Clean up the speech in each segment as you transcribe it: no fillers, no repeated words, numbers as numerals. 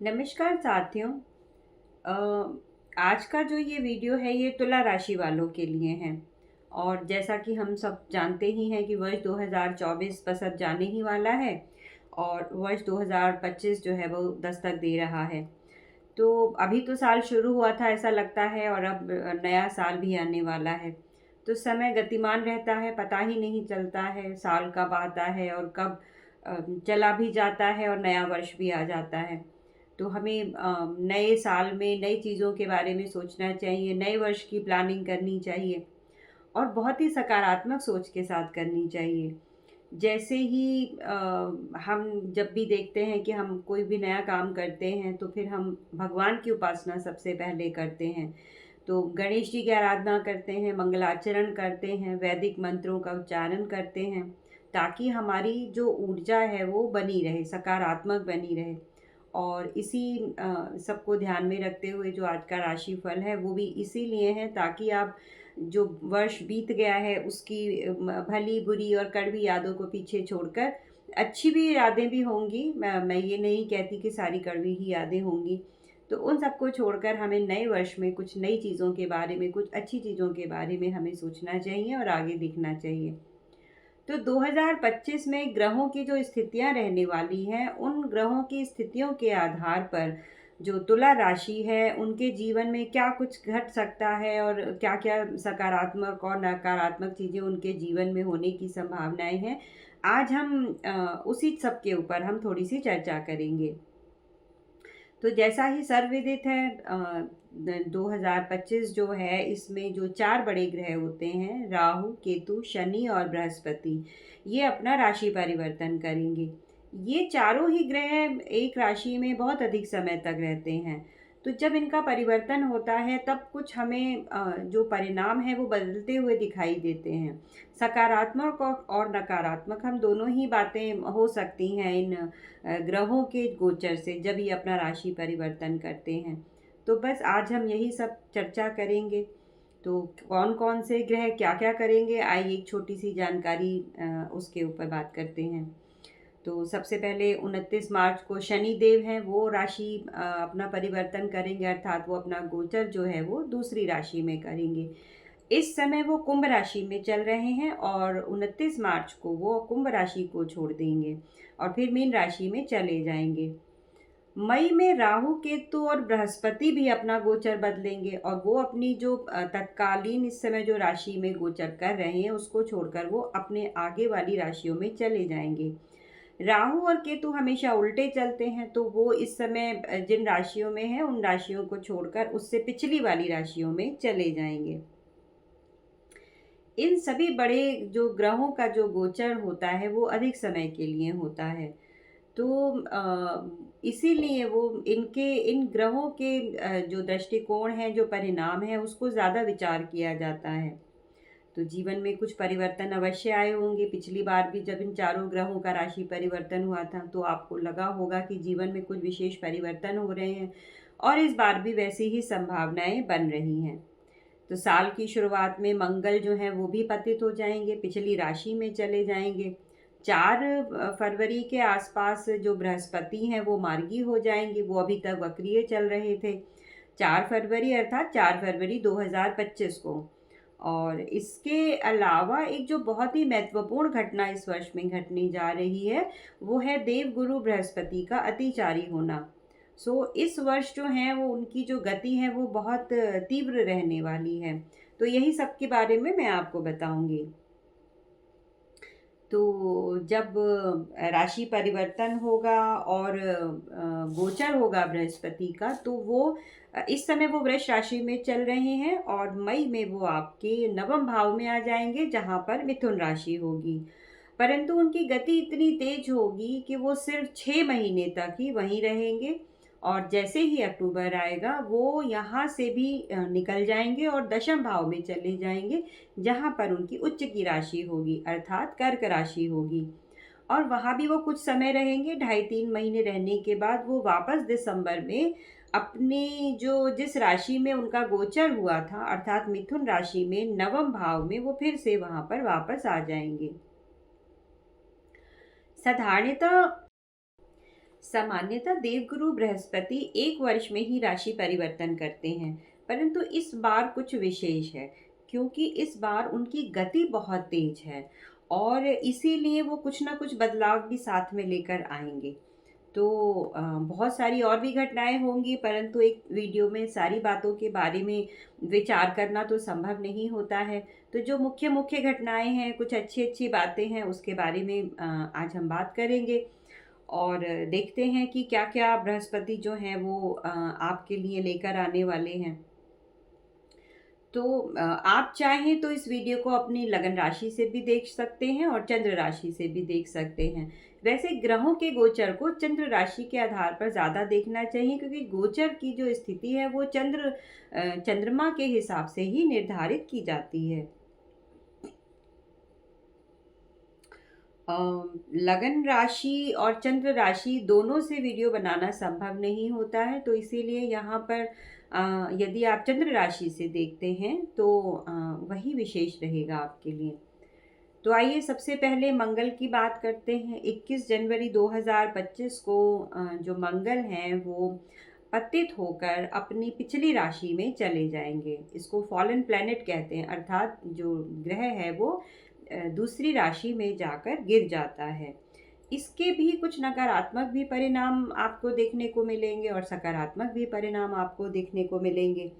नमस्कार साथियों। आज का जो ये वीडियो है ये तुला राशि वालों के लिए है। और जैसा कि हम सब जानते ही हैं कि वर्ष 2024 बस अब जाने ही वाला है और वर्ष 2025 जो है वो दस्तक दे रहा है। तो अभी तो साल शुरू हुआ था ऐसा लगता है और अब नया साल भी आने वाला है। तो समय गतिमान रहता है, पता ही नहीं चलता है साल कब आता है और कब चला भी जाता है और नया वर्ष भी आ जाता है। तो हमें नए साल में नई चीज़ों के बारे में सोचना चाहिए, नए वर्ष की प्लानिंग करनी चाहिए और बहुत ही सकारात्मक सोच के साथ करनी चाहिए। जैसे ही हम जब भी देखते हैं कि हम कोई भी नया काम करते हैं तो फिर हम भगवान की उपासना सबसे पहले करते हैं। तो गणेश जी की आराधना करते हैं, मंगलाचरण करते हैं, वैदिक मंत्रों का उच्चारण करते हैं ताकि हमारी जो ऊर्जा है वो बनी रहे, सकारात्मक बनी रहे। और इसी सबको ध्यान में रखते हुए जो आज का राशिफल है वो भी इसीलिए है ताकि आप जो वर्ष बीत गया है उसकी भली बुरी और कड़वी यादों को पीछे छोड़कर अच्छी भी यादें भी होंगी। मैं ये नहीं कहती कि सारी कड़वी ही यादें होंगी। तो उन सबको छोड़कर हमें नए वर्ष में कुछ नई चीज़ों के बारे में, कुछ अच्छी चीज़ों के बारे में हमें सोचना चाहिए और आगे दिखना चाहिए। तो 2025 में ग्रहों की जो स्थितियां रहने वाली हैं, उन ग्रहों की स्थितियों के आधार पर जो तुला राशि है, उनके जीवन में क्या कुछ घट सकता है और क्या-क्या सकारात्मक और नकारात्मक चीज़ें उनके जीवन में होने की संभावनाएं हैं। आज हम उसी सब के ऊपर हम थोड़ी-सी चर्चा करेंगे। तो जैसा ही सर्वविदित है 2025 जो है इसमें जो 4 बड़े ग्रह होते हैं, राहु, केतु, शनि और बृहस्पति, ये अपना राशि परिवर्तन करेंगे। ये चारों ही ग्रह एक राशि में बहुत अधिक समय तक रहते हैं। तो जब इनका परिवर्तन होता है तब कुछ हमें जो परिणाम है वो बदलते हुए दिखाई देते हैं। सकारात्मक और नकारात्मक हम दोनों ही बातें हो सकती हैं इन ग्रहों के गोचर से जब ये अपना राशि परिवर्तन करते हैं। तो बस आज हम यही सब चर्चा करेंगे। तो कौन-कौन से ग्रह क्या-क्या करेंगे, आइए एक छोटी-सी जानकारी उसके ऊपर बात करते हैं। तो सबसे पहले 29 मार्च को शनि देव हैं, वो राशि अपना परिवर्तन करेंगे, अर्थात वो अपना गोचर जो है वो दूसरी राशि में करेंगे। इस समय वो कुंभ राशि में चल रहे हैं और 29 मार्च को वो कुंभ राशि को छोड़ देंगे और फिर मीन राशि में चले जाएंगे। मई में राहु, केतु और बृहस्पति भी अपना गोचर बदलेंगे और वो अपनी जो तत्कालीन इस समय जो राशि में गोचर कर रहे हैं उसको छोड़कर वो अपने आगे वाली राशियों में चले जाएंगे। राहु और केतु हमेशा उल्टे चलते हैं, तो वो इस समय जिन राशियों में है उन राशियों को छोड़कर उससे पिछली वाली राशियों में चले जाएंगे। इन सभी बड़े जो ग्रहों का जो गोचर होता है वो अधिक समय के लिए होता है। तो इसीलिए वो इनके इन ग्रहों के जो दृष्टिकोण हैं, जो परिणाम हैं, उसको ज़्यादा विचार किया जाता है। तो जीवन में कुछ परिवर्तन अवश्य आए होंगे। पिछली बार भी जब इन चारों ग्रहों का राशि परिवर्तन हुआ था तो आपको लगा होगा कि जीवन में कुछ विशेष परिवर्तन हो रहे हैं और इस बार भी वैसी ही संभावनाएं बन रही हैं। तो साल की शुरुआत में मंगल जो हैं वो भी पतित हो जाएंगे, पिछली राशि में चले जाएंगे। 4 फरवरी के आसपास जो बृहस्पति हैं वो मार्गी हो जाएंगे, वो अभी तक वक्रीय चल रहे थे। 4 फरवरी अर्थात 4 फरवरी 2025 को। और इसके अलावा एक जो बहुत ही महत्वपूर्ण घटना इस वर्ष में घटने जा रही है वो है देवगुरु बृहस्पति का अतिचारी होना। इस वर्ष जो है वो उनकी जो गति है वो बहुत तीव्र रहने वाली है। तो यही सब के बारे में मैं आपको बताऊंगी। तो जब राशि परिवर्तन होगा और गोचर होगा बृहस्पति का तो वो इस समय वो वृष राशि में चल रहे हैं और मई में वो आपके नवम भाव में आ जाएंगे जहां पर मिथुन राशि होगी। परंतु उनकी गति इतनी तेज होगी कि वो सिर्फ 6 महीने तक ही वहीं रहेंगे और जैसे ही अक्टूबर आएगा वो यहाँ से भी निकल जाएंगे और दशम भाव में चले जाएंगे जहाँ पर उनकी उच्च की राशि होगी अर्थात कर्क राशि होगी। और वहाँ भी वो कुछ समय रहेंगे, 2.5-3 महीने रहने के बाद वो वापस दिसंबर में अपनी जो जिस राशि में उनका गोचर हुआ था अर्थात मिथुन राशि में नवम भाव में वो फिर से वहाँ पर वापस आ जाएंगे। साधारणतः सामान्यतः देवगुरु बृहस्पति एक वर्ष में ही राशि परिवर्तन करते हैं, परंतु इस बार कुछ विशेष है क्योंकि इस बार उनकी गति बहुत तेज है और इसीलिए वो कुछ ना कुछ बदलाव भी साथ में लेकर आएंगे। तो बहुत सारी और भी घटनाएं होंगी, परंतु एक वीडियो में सारी बातों के बारे में विचार करना तो संभव नहीं होता है। तो जो मुख्य मुख्य घटनाएं हैं, कुछ अच्छी अच्छी बातें हैं, उसके बारे में आज हम बात करेंगे और देखते हैं कि क्या क्या बृहस्पति जो हैं वो आपके लिए लेकर आने वाले हैं। तो आप चाहें तो इस वीडियो को अपनी लगन राशि से भी देख सकते हैं और चंद्र राशि से भी देख सकते हैं। वैसे ग्रहों के गोचर को चंद्र राशि के आधार पर ज़्यादा देखना चाहिए, क्योंकि गोचर की जो स्थिति है वो चंद्रमा के हिसाब से ही निर्धारित की जाती है। लगन राशि और चंद्र राशि दोनों से वीडियो बनाना संभव नहीं होता है, तो इसीलिए यहाँ पर यदि आप चंद्र राशि से देखते हैं तो वही विशेष रहेगा आपके लिए। तो आइए सबसे पहले मंगल की बात करते हैं। 21 जनवरी 2025 को जो मंगल हैं वो पतित होकर अपनी पिछली राशि में चले जाएंगे। इसको फॉलन प्लैनेट कहते हैं, अर्थात जो ग्रह है वो दूसरी राशि में जाकर गिर जाता है। इसके भी कुछ नकारात्मक भी परिणाम आपको देखने को मिलेंगे और सकारात्मक भी परिणाम आपको देखने को मिलेंगे।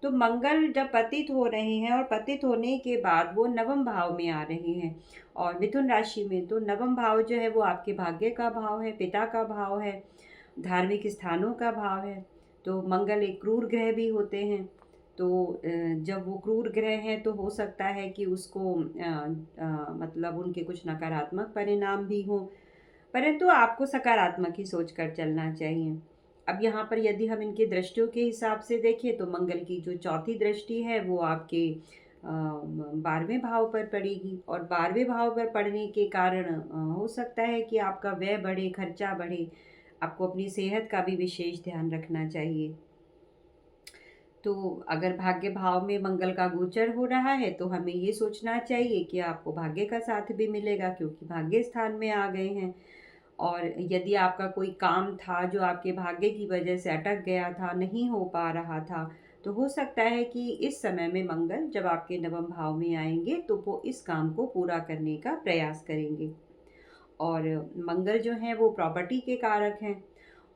तो मंगल जब पतित हो रहे हैं और पतित होने के बाद वो नवम भाव में आ रहे हैं और मिथुन राशि में, तो नवम भाव जो है वो आपके भाग्य का भाव है, पिता का भाव है, धार्मिक स्थानों का भाव है। तो मंगल एक क्रूर ग्रह भी होते हैं, तो जब वो क्रूर ग्रह हैं तो हो सकता है कि उसको मतलब उनके कुछ नकारात्मक परिणाम भी हों, परंतु आपको सकारात्मक ही सोच कर चलना चाहिए। अब यहाँ पर यदि हम इनके दृष्टियों के हिसाब से देखें तो मंगल की जो चौथी दृष्टि है वो आपके 12वें भाव पर पड़ेगी और 12वें भाव पर पड़ने के कारण हो सकता है कि आपका व्यय बढ़े, खर्चा बढ़े। आपको अपनी सेहत का भी विशेष ध्यान रखना चाहिए। तो अगर भाग्य भाव में मंगल का गोचर हो रहा है तो हमें ये सोचना चाहिए कि आपको भाग्य का साथ भी मिलेगा, क्योंकि भाग्य स्थान में आ गए हैं। और यदि आपका कोई काम था जो आपके भाग्य की वजह से अटक गया था, नहीं हो पा रहा था, तो हो सकता है कि इस समय में मंगल जब आपके नवम भाव में आएंगे तो वो इस काम को पूरा करने का प्रयास करेंगे। और मंगल जो है वो प्रॉपर्टी के कारक हैं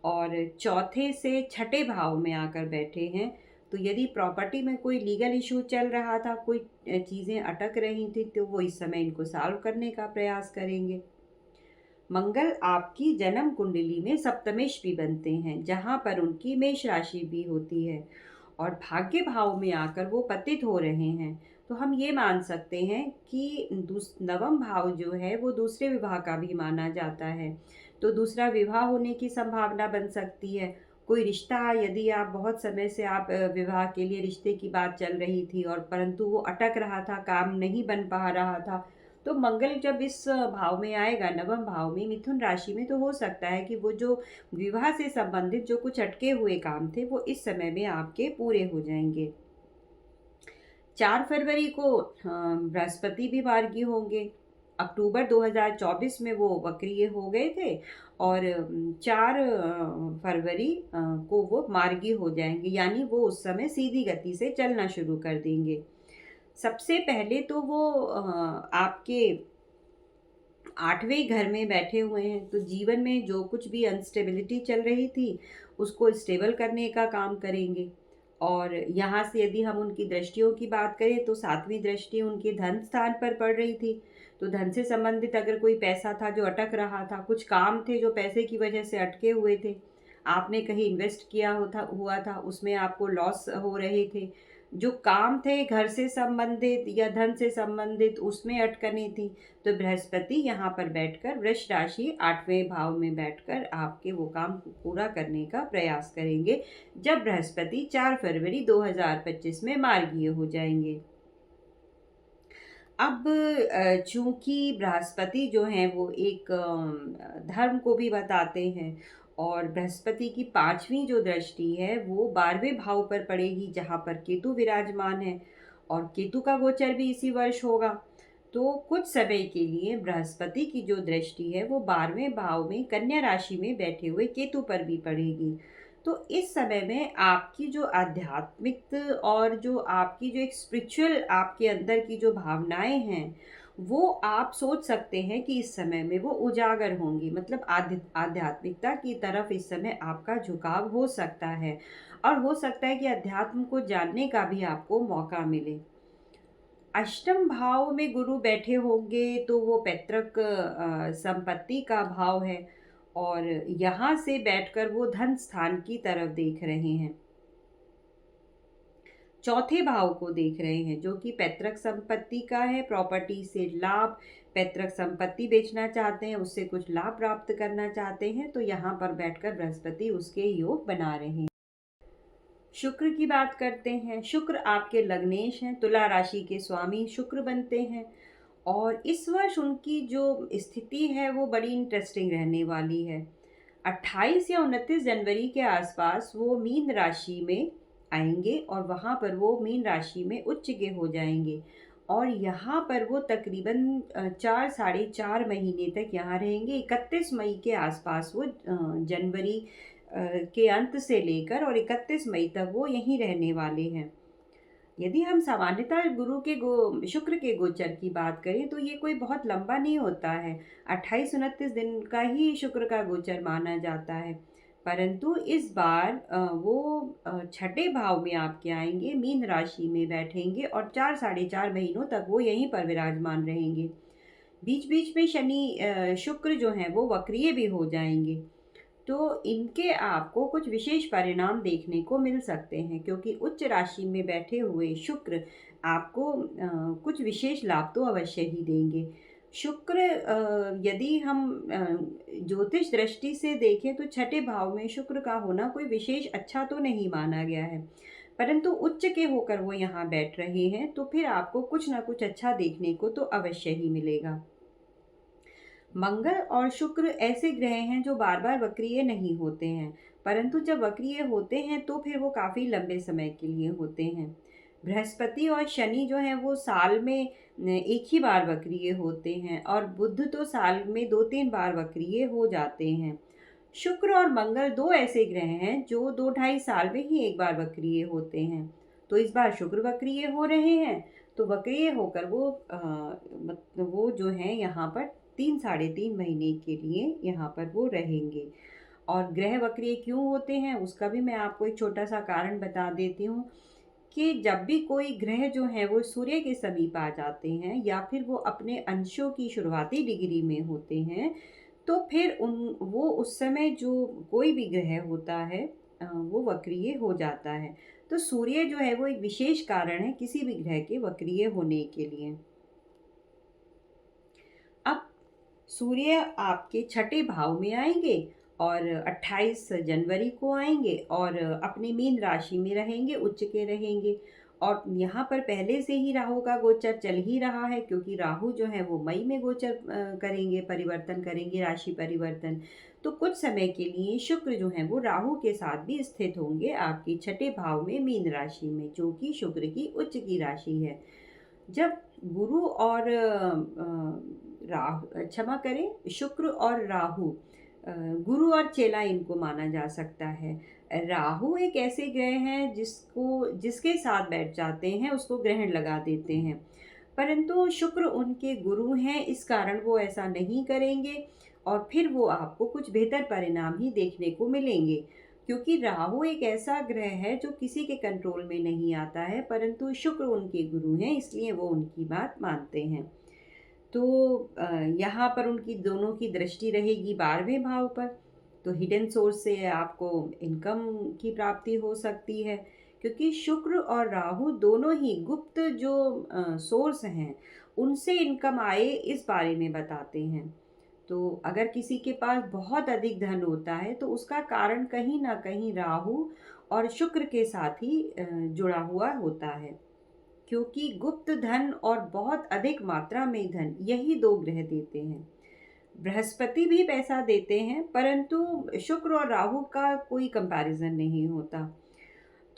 और चौथे से छठे भाव में आकर बैठे हैं। तो यदि प्रॉपर्टी में कोई लीगल इशू चल रहा था, कोई चीज़ें अटक रही थी, तो वो इस समय इनको सॉल्व करने का प्रयास करेंगे। मंगल आपकी जन्म कुंडली में सप्तमेश भी बनते हैं, जहाँ पर उनकी मेष राशि भी होती है और भाग्य भाव में आकर वो पतित हो रहे हैं। तो हम ये मान सकते हैं कि नवम भाव जो है वो दूसरे विवाह का भी माना जाता है, तो दूसरा विवाह होने की संभावना बन सकती है। कोई रिश्ता, यदि आप बहुत समय से आप विवाह के लिए रिश्ते की बात चल रही थी और परंतु वो अटक रहा था, काम नहीं बन पा रहा था, तो मंगल जब इस भाव में आएगा, नवम भाव में, मिथुन राशि में, तो हो सकता है कि वो जो विवाह से संबंधित जो कुछ अटके हुए काम थे वो इस समय में आपके पूरे हो जाएंगे। 4 फरवरी को बृहस्पति भी मार्गी होंगे। अक्टूबर 2024 में वो वक्रीय हो गए थे और 4 फरवरी को वो मार्गी हो जाएंगे, यानी वो उस समय सीधी गति से चलना शुरू कर देंगे। सबसे पहले तो वो आपके 8वें घर में बैठे हुए हैं, तो जीवन में जो कुछ भी अनस्टेबिलिटी चल रही थी उसको स्टेबल करने का काम करेंगे। और यहाँ से यदि हम उनकी दृष्टियों की बात करें तो 7वीं दृष्टि उनके धन स्थान पर पड़ रही थी। तो धन से संबंधित अगर कोई पैसा था जो अटक रहा था, कुछ काम थे जो पैसे की वजह से अटके हुए थे, आपने कहीं इन्वेस्ट किया हुआ था, उसमें आपको लॉस हो रहे थे, जो काम थे घर से संबंधित या धन से संबंधित उसमें अटकनी थी, तो बृहस्पति यहाँ पर बैठकर वृष राशि 8वें भाव में बैठकर आपके वो काम पूरा करने का प्रयास करेंगे, जब बृहस्पति 4 फरवरी 2025 में मार्गीय हो जाएंगे। अब चूंकि बृहस्पति जो हैं वो एक धर्म को भी बताते हैं और बृहस्पति की 5वीं जो दृष्टि है वो 12वें भाव पर पड़ेगी, जहाँ पर केतु विराजमान है और केतु का गोचर भी इसी वर्ष होगा। तो कुछ समय के लिए बृहस्पति की जो दृष्टि है वो 12वें भाव में कन्या राशि में बैठे हुए केतु पर भी पड़ेगी। तो इस समय में आपकी जो आध्यात्मिक और जो आपकी जो एक स्पिरिचुअल आपके अंदर की जो भावनाएं हैं, वो आप सोच सकते हैं कि इस समय में वो उजागर होंगी। मतलब आध्यात्मिकता की तरफ इस समय आपका झुकाव हो सकता है, और हो सकता है कि अध्यात्म को जानने का भी आपको मौका मिले। अष्टम भाव में गुरु बैठे होंगे तो वो पैतृक संपत्ति का भाव है, और यहाँ से बैठकर वो धन स्थान की तरफ देख रहे हैं, चौथे भाव को देख रहे हैं, जो कि पैतृक संपत्ति का है। प्रॉपर्टी से लाभ, पैतृक संपत्ति बेचना चाहते हैं, उससे कुछ लाभ प्राप्त करना चाहते हैं, तो यहाँ पर बैठकर बृहस्पति उसके योग बना रहे हैं। शुक्र की बात करते हैं। शुक्र आपके लग्नेश हैं, तुला राशि के स्वामी शुक्र बनते हैं, और इस वर्ष उनकी जो स्थिति है वो बड़ी इंटरेस्टिंग रहने वाली है। 28 या 29 जनवरी के आसपास वो मीन राशि में आएंगे, और वहाँ पर वो मीन राशि में उच्च के हो जाएंगे, और यहाँ पर वो तकरीबन 4 साढ़े 4 महीने तक यहाँ रहेंगे। 31 मई के आसपास वो जनवरी के अंत से लेकर और 31 मई तक वो यहीं रहने वाले हैं। यदि हम सामान्यतः शुक्र के गोचर की बात करें तो ये कोई बहुत लंबा नहीं होता है, 28-29 दिन का ही शुक्र का गोचर माना जाता है। परंतु इस बार वो छठे भाव में आपके आएंगे, मीन राशि में बैठेंगे, और 4 साढ़े 4 महीनों तक वो यहीं पर विराजमान रहेंगे। बीच बीच में शुक्र जो हैं वो वक्रीय भी हो जाएंगे, तो इनके आपको कुछ विशेष परिणाम देखने को मिल सकते हैं, क्योंकि उच्च राशि में बैठे हुए शुक्र आपको कुछ विशेष लाभ तो अवश्य ही देंगे। शुक्र यदि हम ज्योतिष दृष्टि से देखें तो छठे भाव में शुक्र का होना कोई विशेष अच्छा तो नहीं माना गया है, परंतु उच्च के होकर वो यहाँ बैठ रहे हैं, तो फिर आपको कुछ ना कुछ अच्छा देखने को तो अवश्य ही मिलेगा। मंगल और शुक्र ऐसे ग्रह हैं जो बार बार वक्रीय नहीं होते हैं, परंतु जब वक्रीय होते हैं तो फिर वो काफ़ी लंबे समय के लिए होते हैं। बृहस्पति और शनि जो हैं वो साल में एक ही बार वक्रीय होते हैं, और बुध तो साल में 2-3 बार वक्रीय हो जाते हैं। शुक्र और मंगल दो ऐसे ग्रह हैं जो 2-2.5 साल में ही एक बार वक्रीय होते हैं। तो इस बार शुक्र वक्रीय हो रहे हैं, तो वक्रीय होकर वो जो है यहाँ पर 3 साढ़े 3 महीने के लिए यहाँ पर वो रहेंगे। और ग्रह वक्रीय क्यों होते हैं उसका भी मैं आपको एक छोटा सा कारण बता देती हूँ, कि जब भी कोई ग्रह जो है वो सूर्य के समीप आ जाते हैं, या फिर वो अपने अंशों की शुरुआती डिग्री में होते हैं, तो फिर वो उस समय जो कोई भी ग्रह होता है वो वक्रीय हो जाता है। तो सूर्य जो है वो एक विशेष कारण है किसी भी ग्रह के वक्रीय होने के लिए। अब सूर्य आपके छठे भाव में आएंगे, और 28 जनवरी को आएंगे, और अपनी मीन राशि में रहेंगे, उच्च के रहेंगे। और यहाँ पर पहले से ही राहु का गोचर चल ही रहा है, क्योंकि राहु जो है वो मई में गोचर करेंगे, परिवर्तन करेंगे, राशि परिवर्तन। तो कुछ समय के लिए शुक्र जो है वो राहु के साथ भी स्थित होंगे आपके छठे भाव में, मीन राशि में, जो कि शुक्र की उच्च की राशि है। जब गुरु और राहु, क्षमा करें, शुक्र और राहु, गुरु और चेला इनको माना जा सकता है। राहु एक ऐसे ग्रह हैं जिसके साथ बैठ जाते हैं उसको ग्रहण लगा देते हैं, परंतु शुक्र उनके गुरु हैं, इस कारण वो ऐसा नहीं करेंगे, और फिर वो आपको कुछ बेहतर परिणाम ही देखने को मिलेंगे। क्योंकि राहु एक ऐसा ग्रह है जो किसी के कंट्रोल में नहीं आता है, परंतु शुक्र उनके गुरु हैं, इसलिए वो उनकी बात मानते हैं। तो यहाँ पर उनकी दोनों की दृष्टि रहेगी 12वें भाव पर, तो हिडन सोर्स से आपको इनकम की प्राप्ति हो सकती है, क्योंकि शुक्र और राहु दोनों ही गुप्त जो सोर्स हैं उनसे इनकम आए इस बारे में बताते हैं। तो अगर किसी के पास बहुत अधिक धन होता है तो उसका कारण कहीं ना कहीं राहु और शुक्र के साथ ही जुड़ा हुआ होता है, क्योंकि गुप्त धन और बहुत अधिक मात्रा में धन यही दो ग्रह देते हैं। बृहस्पति भी पैसा देते हैं, परंतु शुक्र और राहु का कोई कंपैरिजन नहीं होता।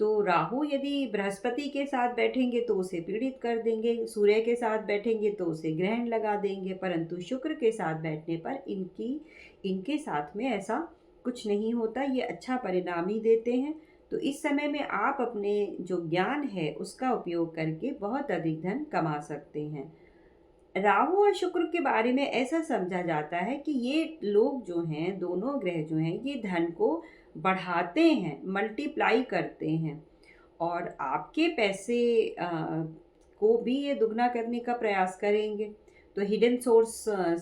तो राहु यदि बृहस्पति के साथ बैठेंगे तो उसे पीड़ित कर देंगे, सूर्य के साथ बैठेंगे तो उसे ग्रहण लगा देंगे, परंतु शुक्र के साथ बैठने पर इनके साथ में ऐसा कुछ नहीं होता, ये अच्छा परिणाम ही देते हैं। तो इस समय में आप अपने जो ज्ञान है उसका उपयोग करके बहुत अधिक धन कमा सकते हैं। राहु और शुक्र के बारे में ऐसा समझा जाता है कि ये लोग जो हैं, दोनों ग्रह जो हैं, ये धन को बढ़ाते हैं, मल्टीप्लाई करते हैं और आपके पैसे को भी ये दुगना करने का प्रयास करेंगे। तो हिडन सोर्स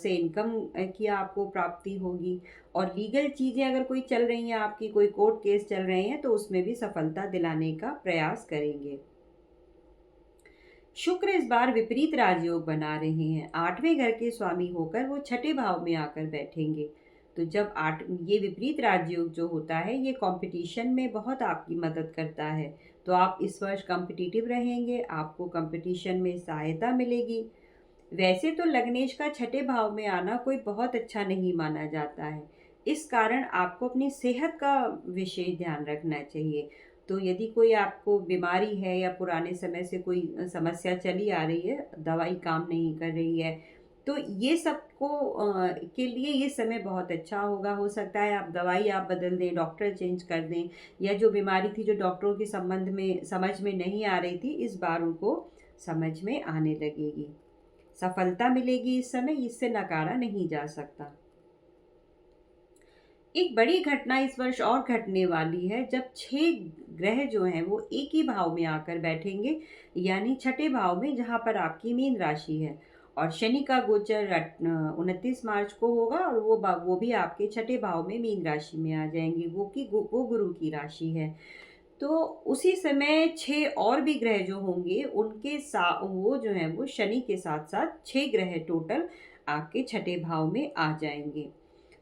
से इनकम की आपको प्राप्ति होगी और लीगल चीज़ें अगर कोई चल रही हैं, आपकी कोई कोर्ट केस चल रहे हैं, तो उसमें भी सफलता दिलाने का प्रयास करेंगे। शुक्र इस बार विपरीत राजयोग बना रहे हैं, 8वें घर के स्वामी होकर वो छठे भाव में आकर बैठेंगे। तो जब ये विपरीत राजयोग जो होता है, ये कंपटीशन में बहुत आपकी मदद करता है। तो आप इस वर्ष कॉम्पिटिटिव रहेंगे, आपको कंपटीशन में सहायता मिलेगी। वैसे तो लग्नेश का छठे भाव में आना कोई बहुत अच्छा नहीं माना जाता है, इस कारण आपको अपनी सेहत का विशेष ध्यान रखना चाहिए। तो यदि कोई आपको बीमारी है या पुराने समय से कोई समस्या चली आ रही है, दवाई काम नहीं कर रही है, तो ये सबको के लिए ये समय बहुत अच्छा होगा। हो सकता है आप दवाई आप बदल दें, डॉक्टर चेंज कर दें, या जो बीमारी थी जो डॉक्टरों के संबंध में समझ में नहीं आ रही थी, इस बार उनको समझ में आने लगेगी। सफलता मिलेगी इस समय, इससे नकारा नहीं जा सकता। एक बड़ी घटना इस वर्ष और घटने वाली है, जब 6 ग्रह जो हैं वो एक ही भाव में आकर बैठेंगे, यानी छठे भाव में, जहाँ पर आपकी मीन राशि है। और शनि का गोचर 29 मार्च को होगा और वो भी आपके छठे भाव में मीन राशि में आ जाएंगे, वो गुरु की राशि है। तो उसी समय 6 और भी ग्रह जो होंगे, उनके साथ वो जो है वो शनि के साथ साथ 6 ग्रह टोटल आपके छठे भाव में आ जाएंगे।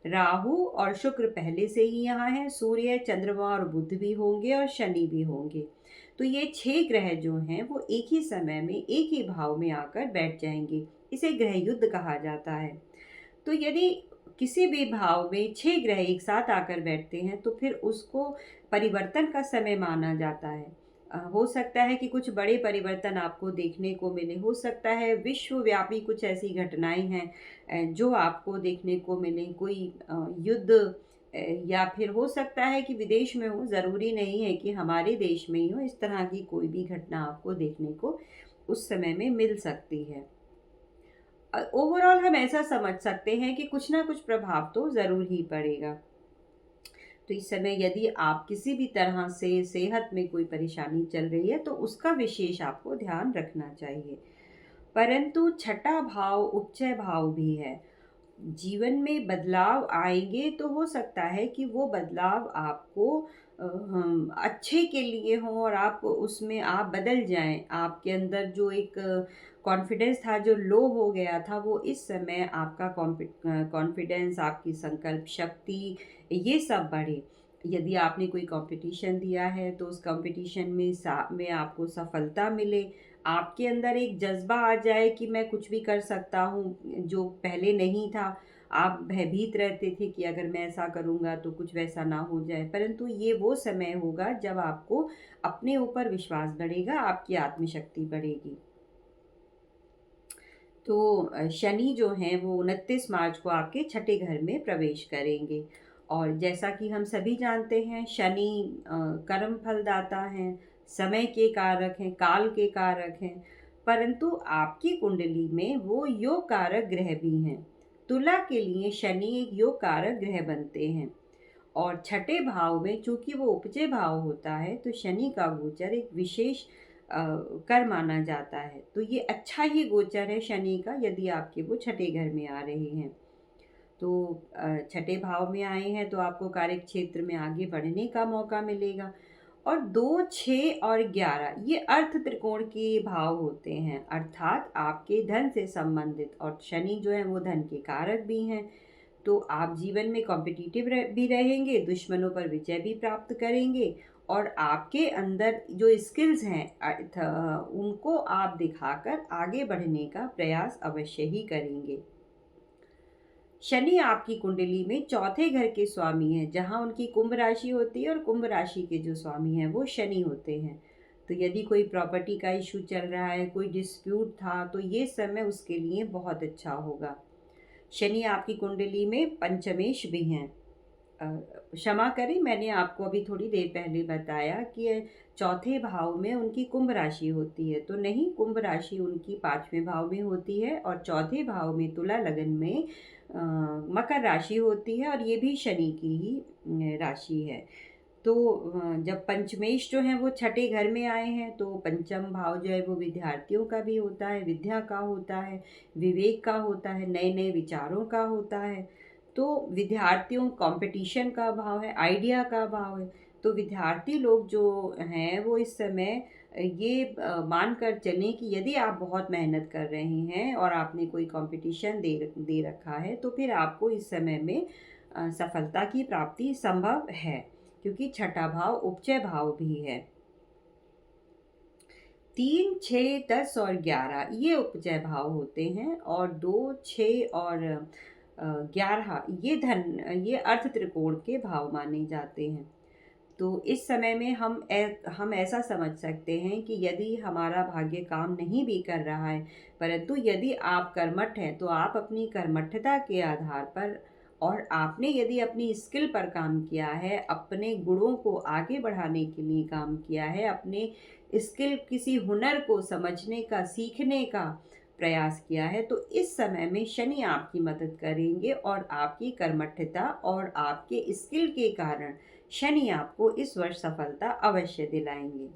राहु और शुक्र पहले से ही यहाँ है, सूर्य, चंद्रमा और बुध भी होंगे और शनि भी होंगे। तो ये 6 ग्रह जो हैं वो एक ही समय में एक ही भाव में आकर बैठ जाएंगे। इसे ग्रह युद्ध कहा जाता है। तो यदि किसी भी भाव में 6 ग्रह एक साथ आकर बैठते हैं तो फिर उसको परिवर्तन का समय माना जाता है। हो सकता है कि कुछ बड़े परिवर्तन आपको देखने को मिले, हो सकता है विश्वव्यापी कुछ ऐसी घटनाएं हैं जो आपको देखने को मिले, कोई युद्ध, या फिर हो सकता है कि विदेश में हो, ज़रूरी नहीं है कि हमारे देश में ही हो। इस तरह की कोई भी घटना आपको देखने को उस समय में मिल सकती है। ओवरऑल हम ऐसा समझ सकते हैं कि कुछ ना कुछ प्रभाव तो ज़रूर ही पड़ेगा। तो इस समय यदि आप किसी भी तरह से सेहत में कोई परेशानी चल रही है तो उसका विशेष आपको ध्यान रखना चाहिए। परंतु छठा भाव उपचय भाव भी है। जीवन में बदलाव आएंगे तो हो सकता है कि वो बदलाव आपको अच्छे के लिए हो और आप उसमें आप बदल जाएं। आपके अंदर जो एक कॉन्फिडेंस था जो लो हो गया था, वो इस समय आपका कॉन्फिडेंस, आपकी संकल्प शक्ति, ये सब बढ़े। यदि आपने कोई कंपटीशन दिया है तो उस कंपटीशन में आपको सफलता मिले, आपके अंदर एक जज्बा आ जाए कि मैं कुछ भी कर सकता हूँ, जो पहले नहीं था। आप भयभीत रहते थे कि अगर मैं ऐसा करूँगा तो कुछ वैसा ना हो जाए, परंतु ये वो समय होगा जब आपको अपने ऊपर विश्वास बढ़ेगा, आपकी आत्मशक्ति बढ़ेगी। तो शनि जो हैं वो 29 मार्च को आपके छठे घर में प्रवेश करेंगे। और जैसा कि हम सभी जानते हैं, शनि कर्म फलदाता हैं, समय के कारक हैं, काल के कारक हैं, परंतु आपकी कुंडली में वो योग कारक ग्रह भी हैं। तुला के लिए शनि एक योग कारक ग्रह बनते हैं और छठे भाव में चूंकि वो उपजय भाव होता है, तो शनि का गोचर एक विशेष कर माना जाता है। तो ये अच्छा ही गोचर है शनि का, यदि आपके वो छठे घर में आ रहे हैं। तो छठे भाव में आए हैं तो आपको कार्य क्षेत्र में आगे बढ़ने का मौका मिलेगा। और 2, 6 और 11 ये अर्थ त्रिकोण के भाव होते हैं, अर्थात आपके धन से संबंधित, और शनि जो है वो धन के कारक भी हैं। तो आप जीवन में कॉम्पिटिटिव भी रहेंगे, दुश्मनों पर विजय भी प्राप्त करेंगे और आपके अंदर जो स्किल्स हैं उनको आप दिखाकर आगे बढ़ने का प्रयास अवश्य ही करेंगे। शनि आपकी कुंडली में चौथे घर के स्वामी हैं, जहाँ उनकी कुंभ राशि होती है और कुंभ राशि के जो स्वामी हैं वो शनि होते हैं। तो यदि कोई प्रॉपर्टी का इशू चल रहा है, कोई डिस्प्यूट था, तो ये समय उसके लिए बहुत अच्छा होगा। शनि आपकी कुंडली में पंचमेश भी हैं। क्षमा करें, मैंने आपको अभी थोड़ी देर पहले बताया कि चौथे भाव में उनकी कुंभ राशि होती है, तो नहीं, कुंभ राशि उनकी पांचवें भाव में होती है और चौथे भाव में तुला लगन में मकर राशि होती है और ये भी शनि की ही राशि है। तो जब पंचमेश जो है वो छठे घर में आए हैं, तो पंचम भाव जो है वो विद्यार्थियों का भी होता है, विद्या का होता है, विवेक का होता है, नए नए विचारों का होता है। तो विद्यार्थियों, कंपटीशन का भाव है, आइडिया का भाव है। तो विद्यार्थी लोग जो हैं वो इस समय ये मान कर चलें कि यदि आप बहुत मेहनत कर रहे हैं और आपने कोई कंपटीशन दे रखा है, तो फिर आपको इस समय में सफलता की प्राप्ति संभव है, क्योंकि छठा भाव उपचय भाव भी है। 3, 6, 10 और 11 ये उपचय भाव होते हैं और 2, 6 और 11 ये अर्थ त्रिकोण के भाव माने जाते हैं। तो इस समय में हम ऐसा समझ सकते हैं कि यदि हमारा भाग्य काम नहीं भी कर रहा है, परंतु यदि आप कर्मठ हैं, तो आप अपनी कर्मठता के आधार पर और आपने यदि अपनी स्किल पर काम किया है, अपने गुणों को आगे बढ़ाने के लिए काम किया है, अपने स्किल, किसी हुनर को समझने का, सीखने का प्रयास किया है, तो इस समय में शनि आपकी मदद करेंगे और आपकी कर्मठता और आपके स्किल के कारण शनि आपको इस वर्ष सफलता अवश्य दिलाएंगे।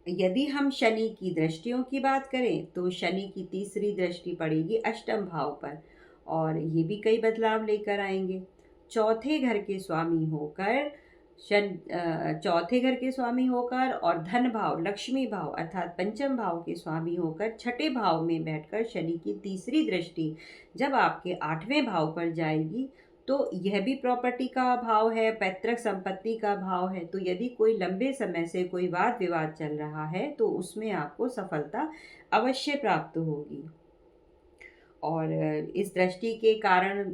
यदि हम शनि की दृष्टियों की बात करें, तो शनि की तीसरी दृष्टि पड़ेगी अष्टम भाव पर और ये भी कई बदलाव लेकर आएंगे। चौथे घर के स्वामी होकर चौथे घर के स्वामी होकर और धन भाव, लक्ष्मी भाव अर्थात पंचम भाव के स्वामी होकर छठे भाव में बैठकर शनि की तीसरी दृष्टि जब आपके 8वें भाव पर जाएगी, तो यह भी प्रॉपर्टी का भाव है, पैतृक संपत्ति का भाव है। तो यदि कोई लंबे समय से कोई वाद विवाद चल रहा है, तो उसमें आपको सफलता अवश्य प्राप्त होगी। और इस दृष्टि के कारण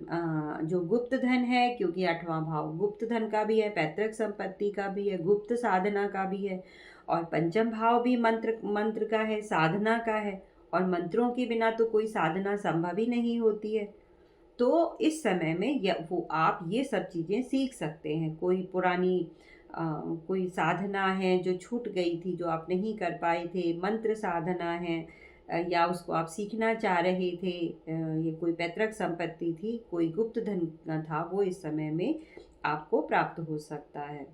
जो गुप्त धन है, क्योंकि 8वां भाव गुप्त धन का भी है, पैतृक संपत्ति का भी है, गुप्त साधना का भी है और पंचम भाव भी मंत्र का है, साधना का है और मंत्रों के बिना तो कोई साधना संभव ही नहीं होती है। तो इस समय में आप ये सब चीज़ें सीख सकते हैं। कोई पुरानी कोई साधना है जो छूट गई थी, जो आप नहीं कर पाए थे, मंत्र साधना है या उसको आप सीखना चाह रहे थे, ये कोई पैतृक संपत्ति थी, कोई गुप्त धन था, वो इस समय में आपको प्राप्त हो सकता है।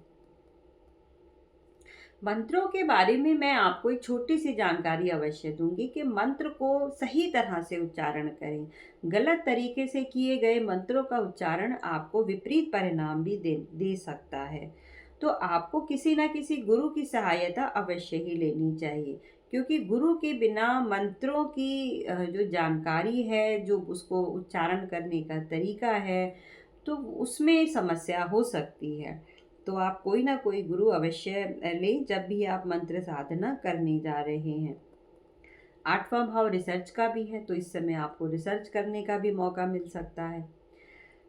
मंत्रों के बारे में मैं आपको एक छोटी सी जानकारी अवश्य दूंगी कि मंत्र को सही तरह से उच्चारण करें। गलत तरीके से किए गए मंत्रों का उच्चारण आपको विपरीत परिणाम भी दे सकता है। तो आपको किसी न किसी गुरु की सहायता अवश्य ही लेनी चाहिए, क्योंकि गुरु के बिना मंत्रों की जो जानकारी है, जो उसको उच्चारण करने का तरीका है, तो उसमें समस्या हो सकती है। तो आप कोई ना कोई गुरु अवश्य लें जब भी आप मंत्र साधना करने जा रहे हैं। 8वां भाव रिसर्च का भी है, तो इस समय आपको रिसर्च करने का भी मौका मिल सकता है।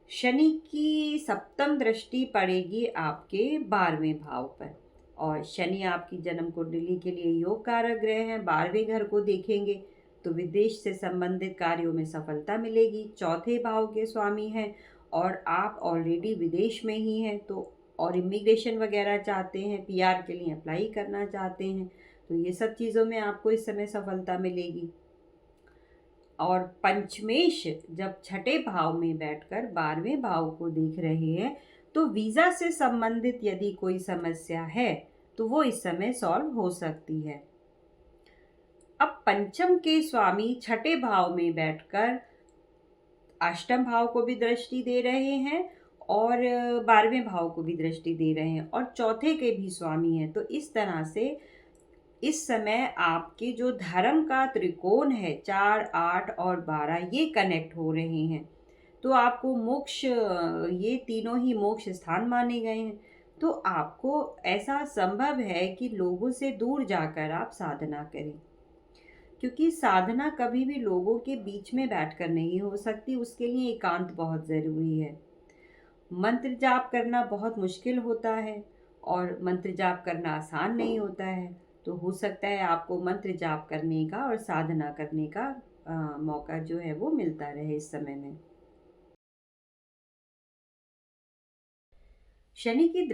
शनि की सप्तम दृष्टि पड़ेगी आपके 12वें भाव पर और शनि आपकी जन्म कुंडली के लिए योग कारक ग्रह हैं। 12वें घर को देखेंगे तो विदेश से संबंधित कार्यों में सफलता मिलेगी। चौथे भाव के स्वामी हैं और आप ऑलरेडी विदेश में ही हैं, तो और इमिग्रेशन वगैरह चाहते हैं, पीआर के लिए अप्लाई करना चाहते हैं, तो ये सब चीज़ों में आपको इस समय सफलता मिलेगी। और पंचमेश जब छठे भाव में बैठकर 12वें भाव को देख रहे हैं, तो वीज़ा से संबंधित यदि कोई समस्या है तो वो इस समय सॉल्व हो सकती है। अब पंचम के स्वामी छठे भाव में बैठकर अष्टम भाव को भी दृष्टि दे रहे हैं और 12वें भाव को भी दृष्टि दे रहे हैं और चौथे के भी स्वामी हैं। तो इस तरह से इस समय आपके जो धर्म का त्रिकोण है 4, 8 और 12 ये कनेक्ट हो रहे हैं। तो आपको मोक्ष, ये तीनों ही मोक्ष स्थान माने गए हैं। तो आपको ऐसा संभव है कि लोगों से दूर जाकर आप साधना करें। क्योंकि साधना कभी भी लोगों के बीच में बैठकर नहीं हो सकती, उसके लिए एकांत बहुत ज़रूरी है। मंत्र जाप करना बहुत मुश्किल होता है और मंत्र जाप करना आसान नहीं होता है। तो हो सकता है आपको मंत्र जाप करने का और साधना करने का मौका जो है वो मिलता रहे इस समय में। शनि की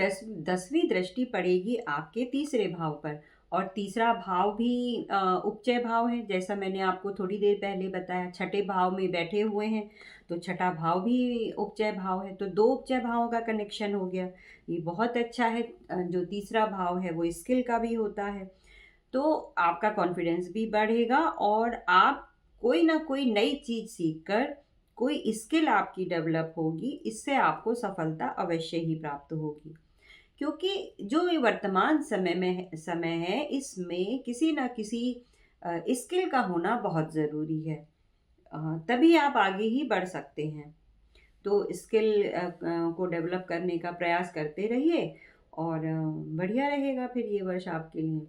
10वीं दृष्टि पड़ेगी आपके तीसरे भाव पर, और तीसरा भाव भी उपचय भाव है, जैसा मैंने आपको थोड़ी देर पहले बताया। छठे भाव में बैठे हुए हैं, तो छठा भाव भी उपचय भाव है, तो दो उपचय भावों का कनेक्शन हो गया। ये बहुत अच्छा है। जो तीसरा भाव है वो स्किल का भी होता है, तो आपका कॉन्फिडेंस भी बढ़ेगा और आप कोई ना कोई नई चीज़ सीखकर कोई स्किल आपकी डेवलप होगी, इससे आपको सफलता अवश्य ही प्राप्त होगी। क्योंकि जो ये वर्तमान समय है, इसमें किसी ना किसी स्किल का होना बहुत ज़रूरी है। अ, तभी आप आगे ही बढ़ सकते हैं। तो स्किल को डेवलप करने का प्रयास करते रहिए और बढ़िया रहेगा फिर ये वर्ष आपके लिए।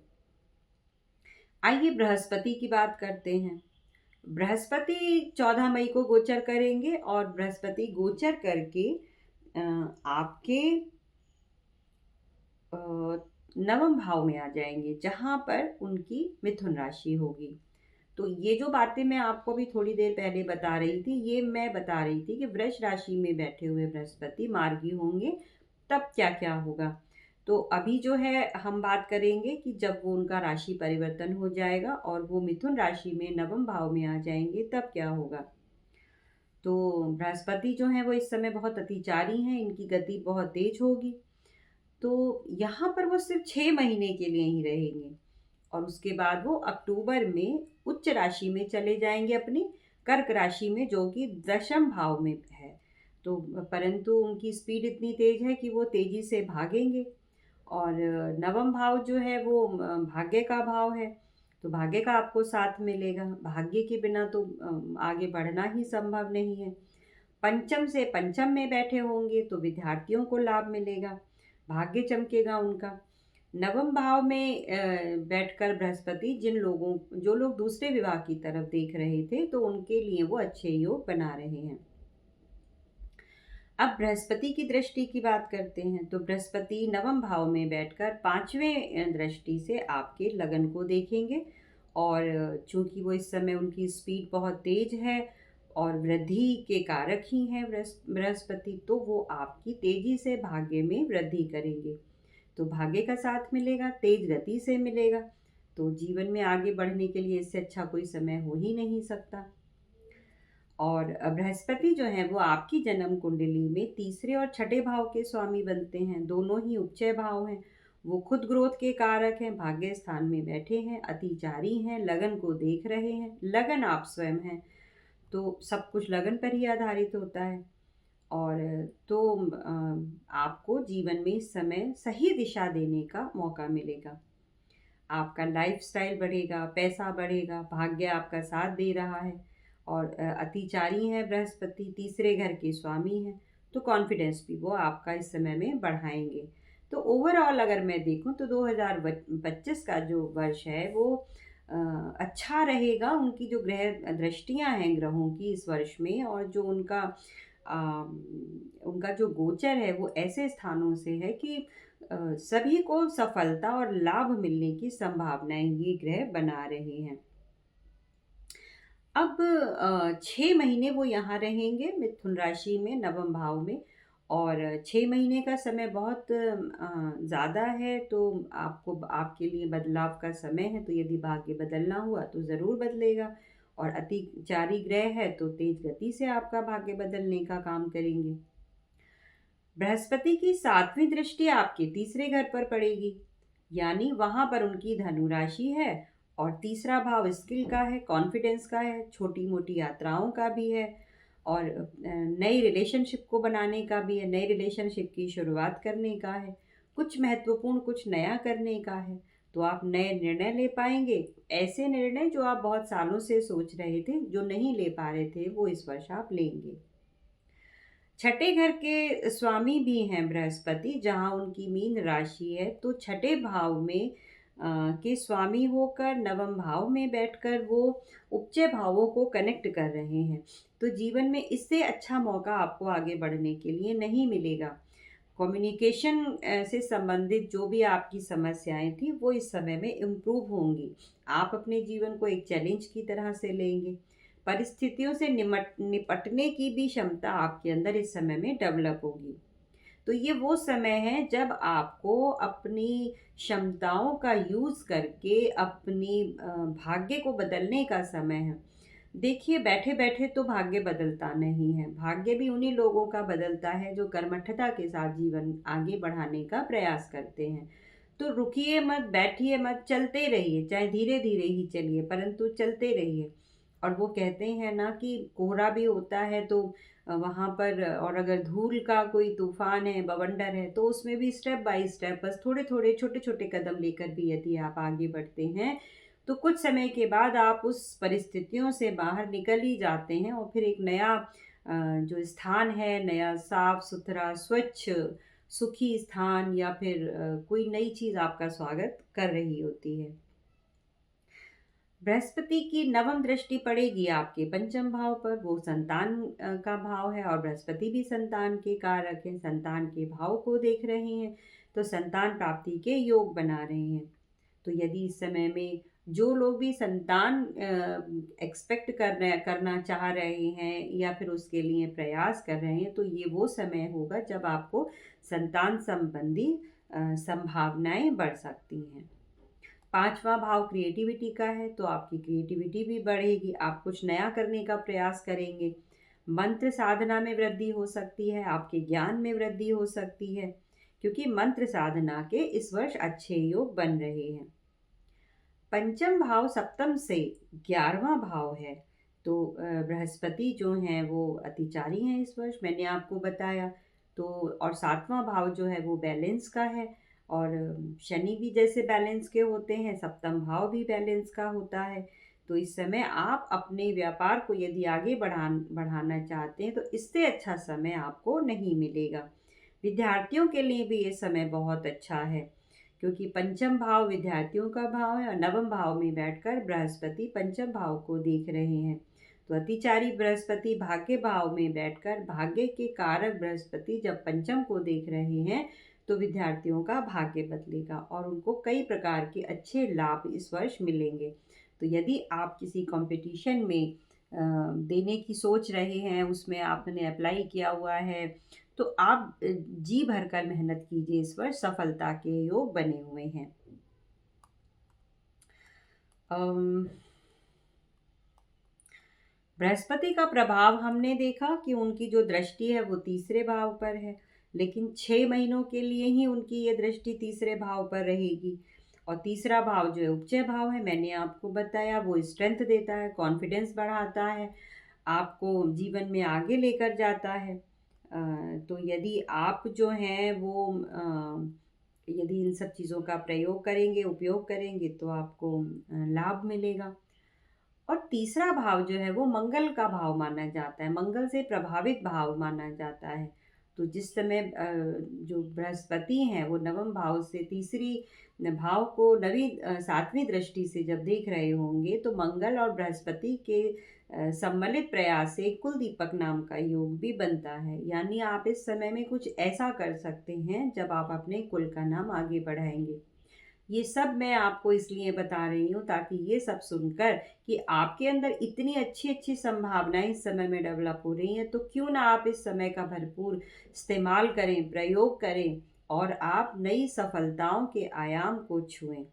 आइए बृहस्पति की बात करते हैं। बृहस्पति 14 मई को गोचर करेंगे और बृहस्पति गोचर करके आपके अ, नवम भाव में आ जाएंगे, जहां पर उनकी मिथुन राशि होगी। तो ये जो बातें मैं आपको भी थोड़ी देर पहले बता रही थी, ये मैं बता रही थी कि वृष राशि में बैठे हुए बृहस्पति मार्गी होंगे, तब क्या क्या होगा। तो अभी जो है हम बात करेंगे कि जब वो उनका राशि परिवर्तन हो जाएगा और वो मिथुन राशि में नवम भाव में आ जाएंगे, तब क्या होगा। तो बृहस्पति जो है वो इस समय बहुत अतिचारी हैं, इनकी गति बहुत तेज होगी। तो यहाँ पर वो सिर्फ 6 महीने के लिए ही रहेंगे और उसके बाद वो अक्टूबर में उच्च राशि में चले जाएंगे, अपनी कर्क राशि में, जो कि दशम भाव में है। तो परंतु उनकी स्पीड इतनी तेज है कि वो तेजी से भागेंगे। और नवम भाव जो है वो भाग्य का भाव है, तो भाग्य का आपको साथ मिलेगा। भाग्य के बिना तो आगे बढ़ना ही संभव नहीं है। पंचम से पंचम में बैठे होंगे तो विद्यार्थियों को लाभ मिलेगा, भाग्य चमकेगा उनका। नवम भाव में बैठकर बृहस्पति जो लोग दूसरे विवाह की तरफ देख रहे थे, तो उनके लिए वो अच्छे योग बना रहे हैं। अब बृहस्पति की दृष्टि की बात करते हैं, तो बृहस्पति नवम भाव में बैठकर 5वें दृष्टि से आपके लगन को देखेंगे। और चूंकि वो इस समय उनकी स्पीड बहुत तेज है और वृद्धि के कारक ही हैं बृहस्पति, तो वो आपकी तेजी से भाग्य में वृद्धि करेंगे। तो भाग्य का साथ मिलेगा, तेज गति से मिलेगा। तो जीवन में आगे बढ़ने के लिए इससे अच्छा कोई समय हो ही नहीं सकता। और बृहस्पति जो है वो आपकी जन्म कुंडली में तीसरे और छठे भाव के स्वामी बनते हैं, दोनों ही उपचय भाव हैं। वो खुद ग्रोथ के कारक हैं, भाग्य स्थान में बैठे हैं, अतिचारी हैं, लगन को देख रहे हैं। लगन आप स्वयं हैं, तो सब कुछ लगन पर ही आधारित होता है। और तो आपको जीवन में इस समय सही दिशा देने का मौका मिलेगा। आपका लाइफस्टाइल बढ़ेगा, पैसा बढ़ेगा, भाग्य आपका साथ दे रहा है। और अतिचारी है बृहस्पति, तीसरे घर के स्वामी हैं, तो कॉन्फिडेंस भी वो आपका इस समय में बढ़ाएंगे। तो ओवरऑल अगर मैं देखूं तो 2025 का जो वर्ष है वो अच्छा रहेगा। उनकी जो ग्रह दृष्टियां हैं ग्रहों की इस वर्ष में, और जो अ, उनका जो गोचर है वो ऐसे स्थानों से है कि सभी को सफलता और लाभ मिलने की संभावनाएं ये ग्रह बना रहे हैं। अब 6 महीने वो यहाँ रहेंगे मिथुन राशि में नवम भाव में। और 6 महीने का समय बहुत ज़्यादा है, तो आपको आपके लिए बदलाव का समय है। तो यदि भाग्य बदलना हुआ तो ज़रूर बदलेगा। और अतिचारी ग्रह है तो तेज गति से आपका भाग्य बदलने का काम करेंगे। बृहस्पति की 7वीं दृष्टि आपके तीसरे घर पर पड़ेगी, यानी वहां पर उनकी धनु राशि है। और तीसरा भाव स्किल का है, कॉन्फिडेंस का है, छोटी मोटी यात्राओं का भी है, और नई रिलेशनशिप को बनाने का भी है, नई रिलेशनशिप की शुरुआत करने का है, कुछ महत्वपूर्ण कुछ नया करने का है। तो आप नए निर्णय ले पाएंगे, ऐसे निर्णय जो आप बहुत सालों से सोच रहे थे, जो नहीं ले पा रहे थे, वो इस वर्ष आप लेंगे। छठे घर के स्वामी भी हैं बृहस्पति, जहाँ उनकी मीन राशि है, तो छठे भाव में के स्वामी होकर नवम भाव में बैठकर वो उपचय भावों को कनेक्ट कर रहे हैं। तो जीवन में इससे अच्छा मौका आपको आगे बढ़ने के लिए नहीं मिलेगा। कम्युनिकेशन से संबंधित जो भी आपकी समस्याएं थी वो इस समय में इम्प्रूव होंगी। आप अपने जीवन को एक चैलेंज की तरह से लेंगे। परिस्थितियों से निपटने की भी क्षमता आपके अंदर इस समय में डेवलप होगी। तो ये वो समय है जब आपको अपनी क्षमताओं का यूज़ करके अपनी भाग्य को बदलने का समय है। देखिए, बैठे-बैठे तो भाग्य बदलता नहीं है। भाग्य भी उन्हीं लोगों का बदलता है जो कर्मठता के साथ जीवन आगे बढ़ाने का प्रयास करते हैं। तो रुकिए मत, बैठिए मत, चलते रहिए, चाहे धीरे-धीरे ही चलिए परंतु चलते रहिए। और वो कहते हैं ना कि कोहरा भी होता है तो वहाँ पर, और अगर धूल का कोई तूफान है, बवंडर है, तो उसमें भी स्टेप बाय स्टेप बस थोड़े-थोड़े, छोटे-छोटे कदम लेकर भी यदि आप आगे बढ़ते हैं, तो कुछ समय के बाद आप उस परिस्थितियों से बाहर निकल ही जाते हैं और फिर एक नया जो स्थान है, नया साफ-सुथरा, स्वच्छ, सुखी स्थान या फिर कोई नई चीज़ आपका स्वागत कर रही होती है। बृहस्पति की नवम दृष्टि पड़ेगी आपके पंचम भाव पर। वो संतान का भाव है और बृहस्पति भी संतान के कारक हैं, संतान के भाव को देख रहे हैं, तो संतान प्राप्ति के योग बना रहे हैं। तो यदि इस समय में जो लोग भी संतान एक्सपेक्ट करना चाह रहे हैं या फिर उसके लिए प्रयास कर रहे हैं, तो ये वो समय होगा जब आपको संतान संबंधी संभावनाएं बढ़ सकती हैं। पांचवा भाव क्रिएटिविटी का है, तो आपकी क्रिएटिविटी भी बढ़ेगी, आप कुछ नया करने का प्रयास करेंगे। मंत्र साधना में वृद्धि हो सकती है, आपके ज्ञान में वृद्धि हो सकती है, क्योंकि मंत्र साधना के इस वर्ष अच्छे योग बन रहे हैं। पंचम भाव सप्तम से 11वां भाव है, तो बृहस्पति जो हैं वो अतिचारी हैं इस वर्ष, मैंने आपको बताया। तो और सातवां भाव जो है वो बैलेंस का है, और शनि भी जैसे बैलेंस के होते हैं, सप्तम भाव भी बैलेंस का होता है। तो इस समय आप अपने व्यापार को यदि आगे बढ़ाना चाहते हैं तो इससे अच्छा समय आपको नहीं मिलेगा। विद्यार्थियों के लिए भी ये समय बहुत अच्छा है, क्योंकि पंचम भाव विद्यार्थियों का भाव है और नवम भाव में बैठकर बृहस्पति पंचम भाव को देख रहे हैं। तो अतिचारी बृहस्पति भाग्य भाव में बैठकर भाग्य के कारक बृहस्पति जब पंचम को देख रहे हैं, तो विद्यार्थियों का भाग्य बदलेगा और उनको कई प्रकार के अच्छे लाभ इस वर्ष मिलेंगे। तो यदि आप किसी कंपटीशन में देने की सोच रहे हैं, उसमें आपने अप्लाई किया हुआ है, तो आप जी भरकर मेहनत कीजिए, इस वर्ष सफलता के योग बने हुए हैं। बृहस्पति का प्रभाव हमने देखा कि उनकी जो दृष्टि है वो तीसरे भाव पर है, लेकिन 6 महीनों के लिए ही उनकी ये दृष्टि तीसरे भाव पर रहेगी। और तीसरा भाव जो है उपचय भाव है, मैंने आपको बताया, वो स्ट्रेंथ देता है, कॉन्फिडेंस बढ़ाता है, आपको जीवन में आगे लेकर जाता है। तो यदि आप जो हैं वो यदि इन सब चीज़ों का प्रयोग करेंगे, उपयोग करेंगे, तो आपको लाभ मिलेगा। और तीसरा भाव जो है वो मंगल का भाव माना जाता है, मंगल से प्रभावित भाव माना जाता है। तो जिस समय जो बृहस्पति हैं वो नवम भाव से तीसरी भाव को सातवीं दृष्टि से जब देख रहे होंगे, तो मंगल और बृहस्पति के सम्मिलित प्रयास से कुल दीपक नाम का योग भी बनता है। यानी आप इस समय में कुछ ऐसा कर सकते हैं जब आप अपने कुल का नाम आगे बढ़ाएंगे। ये सब मैं आपको इसलिए बता रही हूँ ताकि ये सब सुनकर कि आपके अंदर इतनी अच्छी-अच्छी संभावनाएँ इस समय में डेवलप हो रही हैं, तो क्यों ना आप इस समय का भरपूर इस्तेमाल करें, प्रयोग करें और आप नई सफलताओं के आयाम को छुएँ।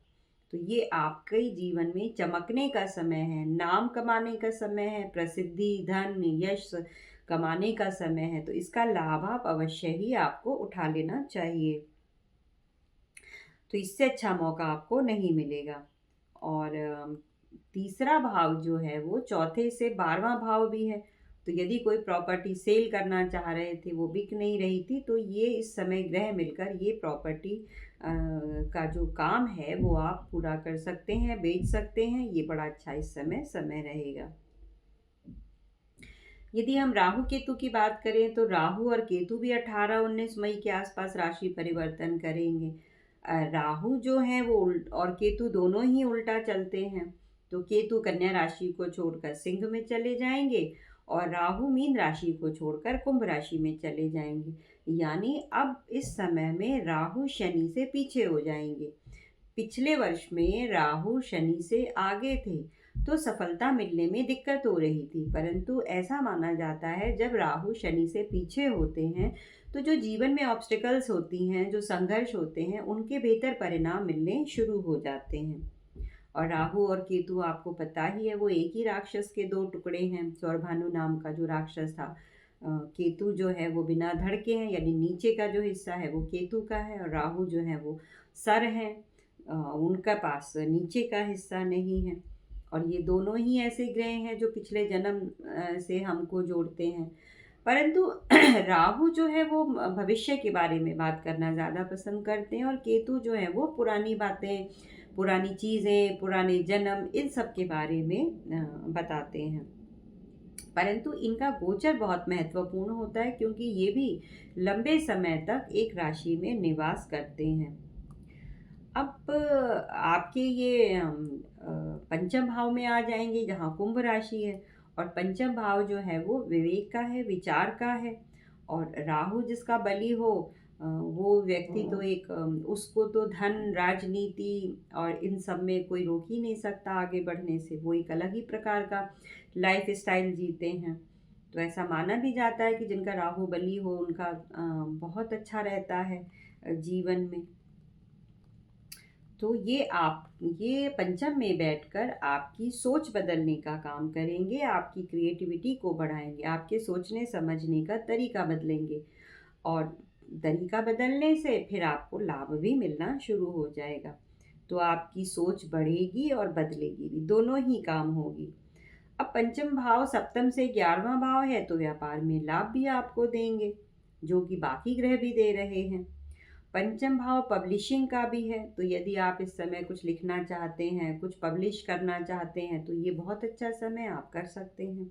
तो ये आपके जीवन में चमकने का समय है, नाम कमाने का समय है, प्रसिद्धि, धन, यश कमाने का समय है, तो इसका लाभ आप अवश्य ही आपको उठा लेना चाहिए। तो इससे अच्छा मौका आपको नहीं मिलेगा। और तीसरा भाव जो है वो चौथे से 12वां भाव भी है। तो यदि कोई प्रॉपर्टी सेल करना चाह रहे थे, वो बिक नहीं रही थी, तो ये इस समय ग्रह मिलकर ये प्रॉपर्टी का जो काम है वो आप पूरा कर सकते हैं, बेच सकते हैं। ये बड़ा अच्छा इस समय रहेगा। यदि हम राहु केतु की बात करें, तो राहु और केतु भी 18-19 मई के आसपास राशि परिवर्तन करेंगे। राहु जो है वो और केतु दोनों ही उल्टा चलते हैं। तो केतु कन्या राशि को छोड़कर सिंह में चले जाएंगे और राहु मीन राशि को छोड़कर कुंभ राशि में चले जाएंगे। यानी अब इस समय में राहु शनि से पीछे हो जाएंगे। पिछले वर्ष में राहु शनि से आगे थे तो सफलता मिलने में दिक्कत हो रही थी, परंतु ऐसा माना जाता है जब राहु शनि से पीछे होते हैं तो जो जीवन में ऑब्स्टिकल्स होती हैं, जो संघर्ष होते हैं, उनके बेहतर परिणाम मिलने शुरू हो जाते हैं। और राहु और केतु आपको पता ही है वो एक ही राक्षस के दो टुकड़े हैं। सौरभानु नाम का जो राक्षस था, केतु जो है वो बिना धड़ के हैं, यानी नीचे का जो हिस्सा है वो केतु का है, और राहु जो है वो सर है, उनका पास नीचे का हिस्सा नहीं है। और ये दोनों ही ऐसे ग्रह हैं जो पिछले जन्म से हमको जोड़ते हैं। परंतु राहु जो है वो भविष्य के बारे में बात करना ज़्यादा पसंद करते हैं, और केतु जो है वो पुरानी बातें, पुरानी चीज़ें, पुराने जन्म, इन सब के बारे में बताते हैं। परंतु इनका गोचर बहुत महत्वपूर्ण होता है क्योंकि ये भी लंबे समय तक एक राशि में निवास करते हैं। अब आपके ये पंचम भाव में आ जाएंगे जहाँ कुंभ राशि है, और पंचम भाव जो है वो विवेक का है, विचार का है। और राहु जिसका बली हो वो व्यक्ति तो एक उसको तो धन, राजनीति और इन सब में कोई रोक ही नहीं सकता आगे बढ़ने से। वो एक अलग ही प्रकार का लाइफ स्टाइल जीते हैं। तो ऐसा माना भी जाता है कि जिनका राहु बली हो उनका बहुत अच्छा रहता है जीवन में। तो ये पंचम में बैठकर आपकी सोच बदलने का काम करेंगे, आपकी क्रिएटिविटी को बढ़ाएंगे, आपके सोचने समझने का तरीका बदलेंगे, और तरीका बदलने से फिर आपको लाभ भी मिलना शुरू हो जाएगा। तो आपकी सोच बढ़ेगी और बदलेगी भी, दोनों ही काम होगी। अब पंचम भाव सप्तम से 11वां भाव है तो व्यापार में लाभ भी आपको देंगे, जो कि बाकी ग्रह भी दे रहे हैं। पंचम भाव पब्लिशिंग का भी है, तो यदि आप इस समय कुछ लिखना चाहते हैं, कुछ पब्लिश करना चाहते हैं, तो ये बहुत अच्छा समय आप कर सकते हैं।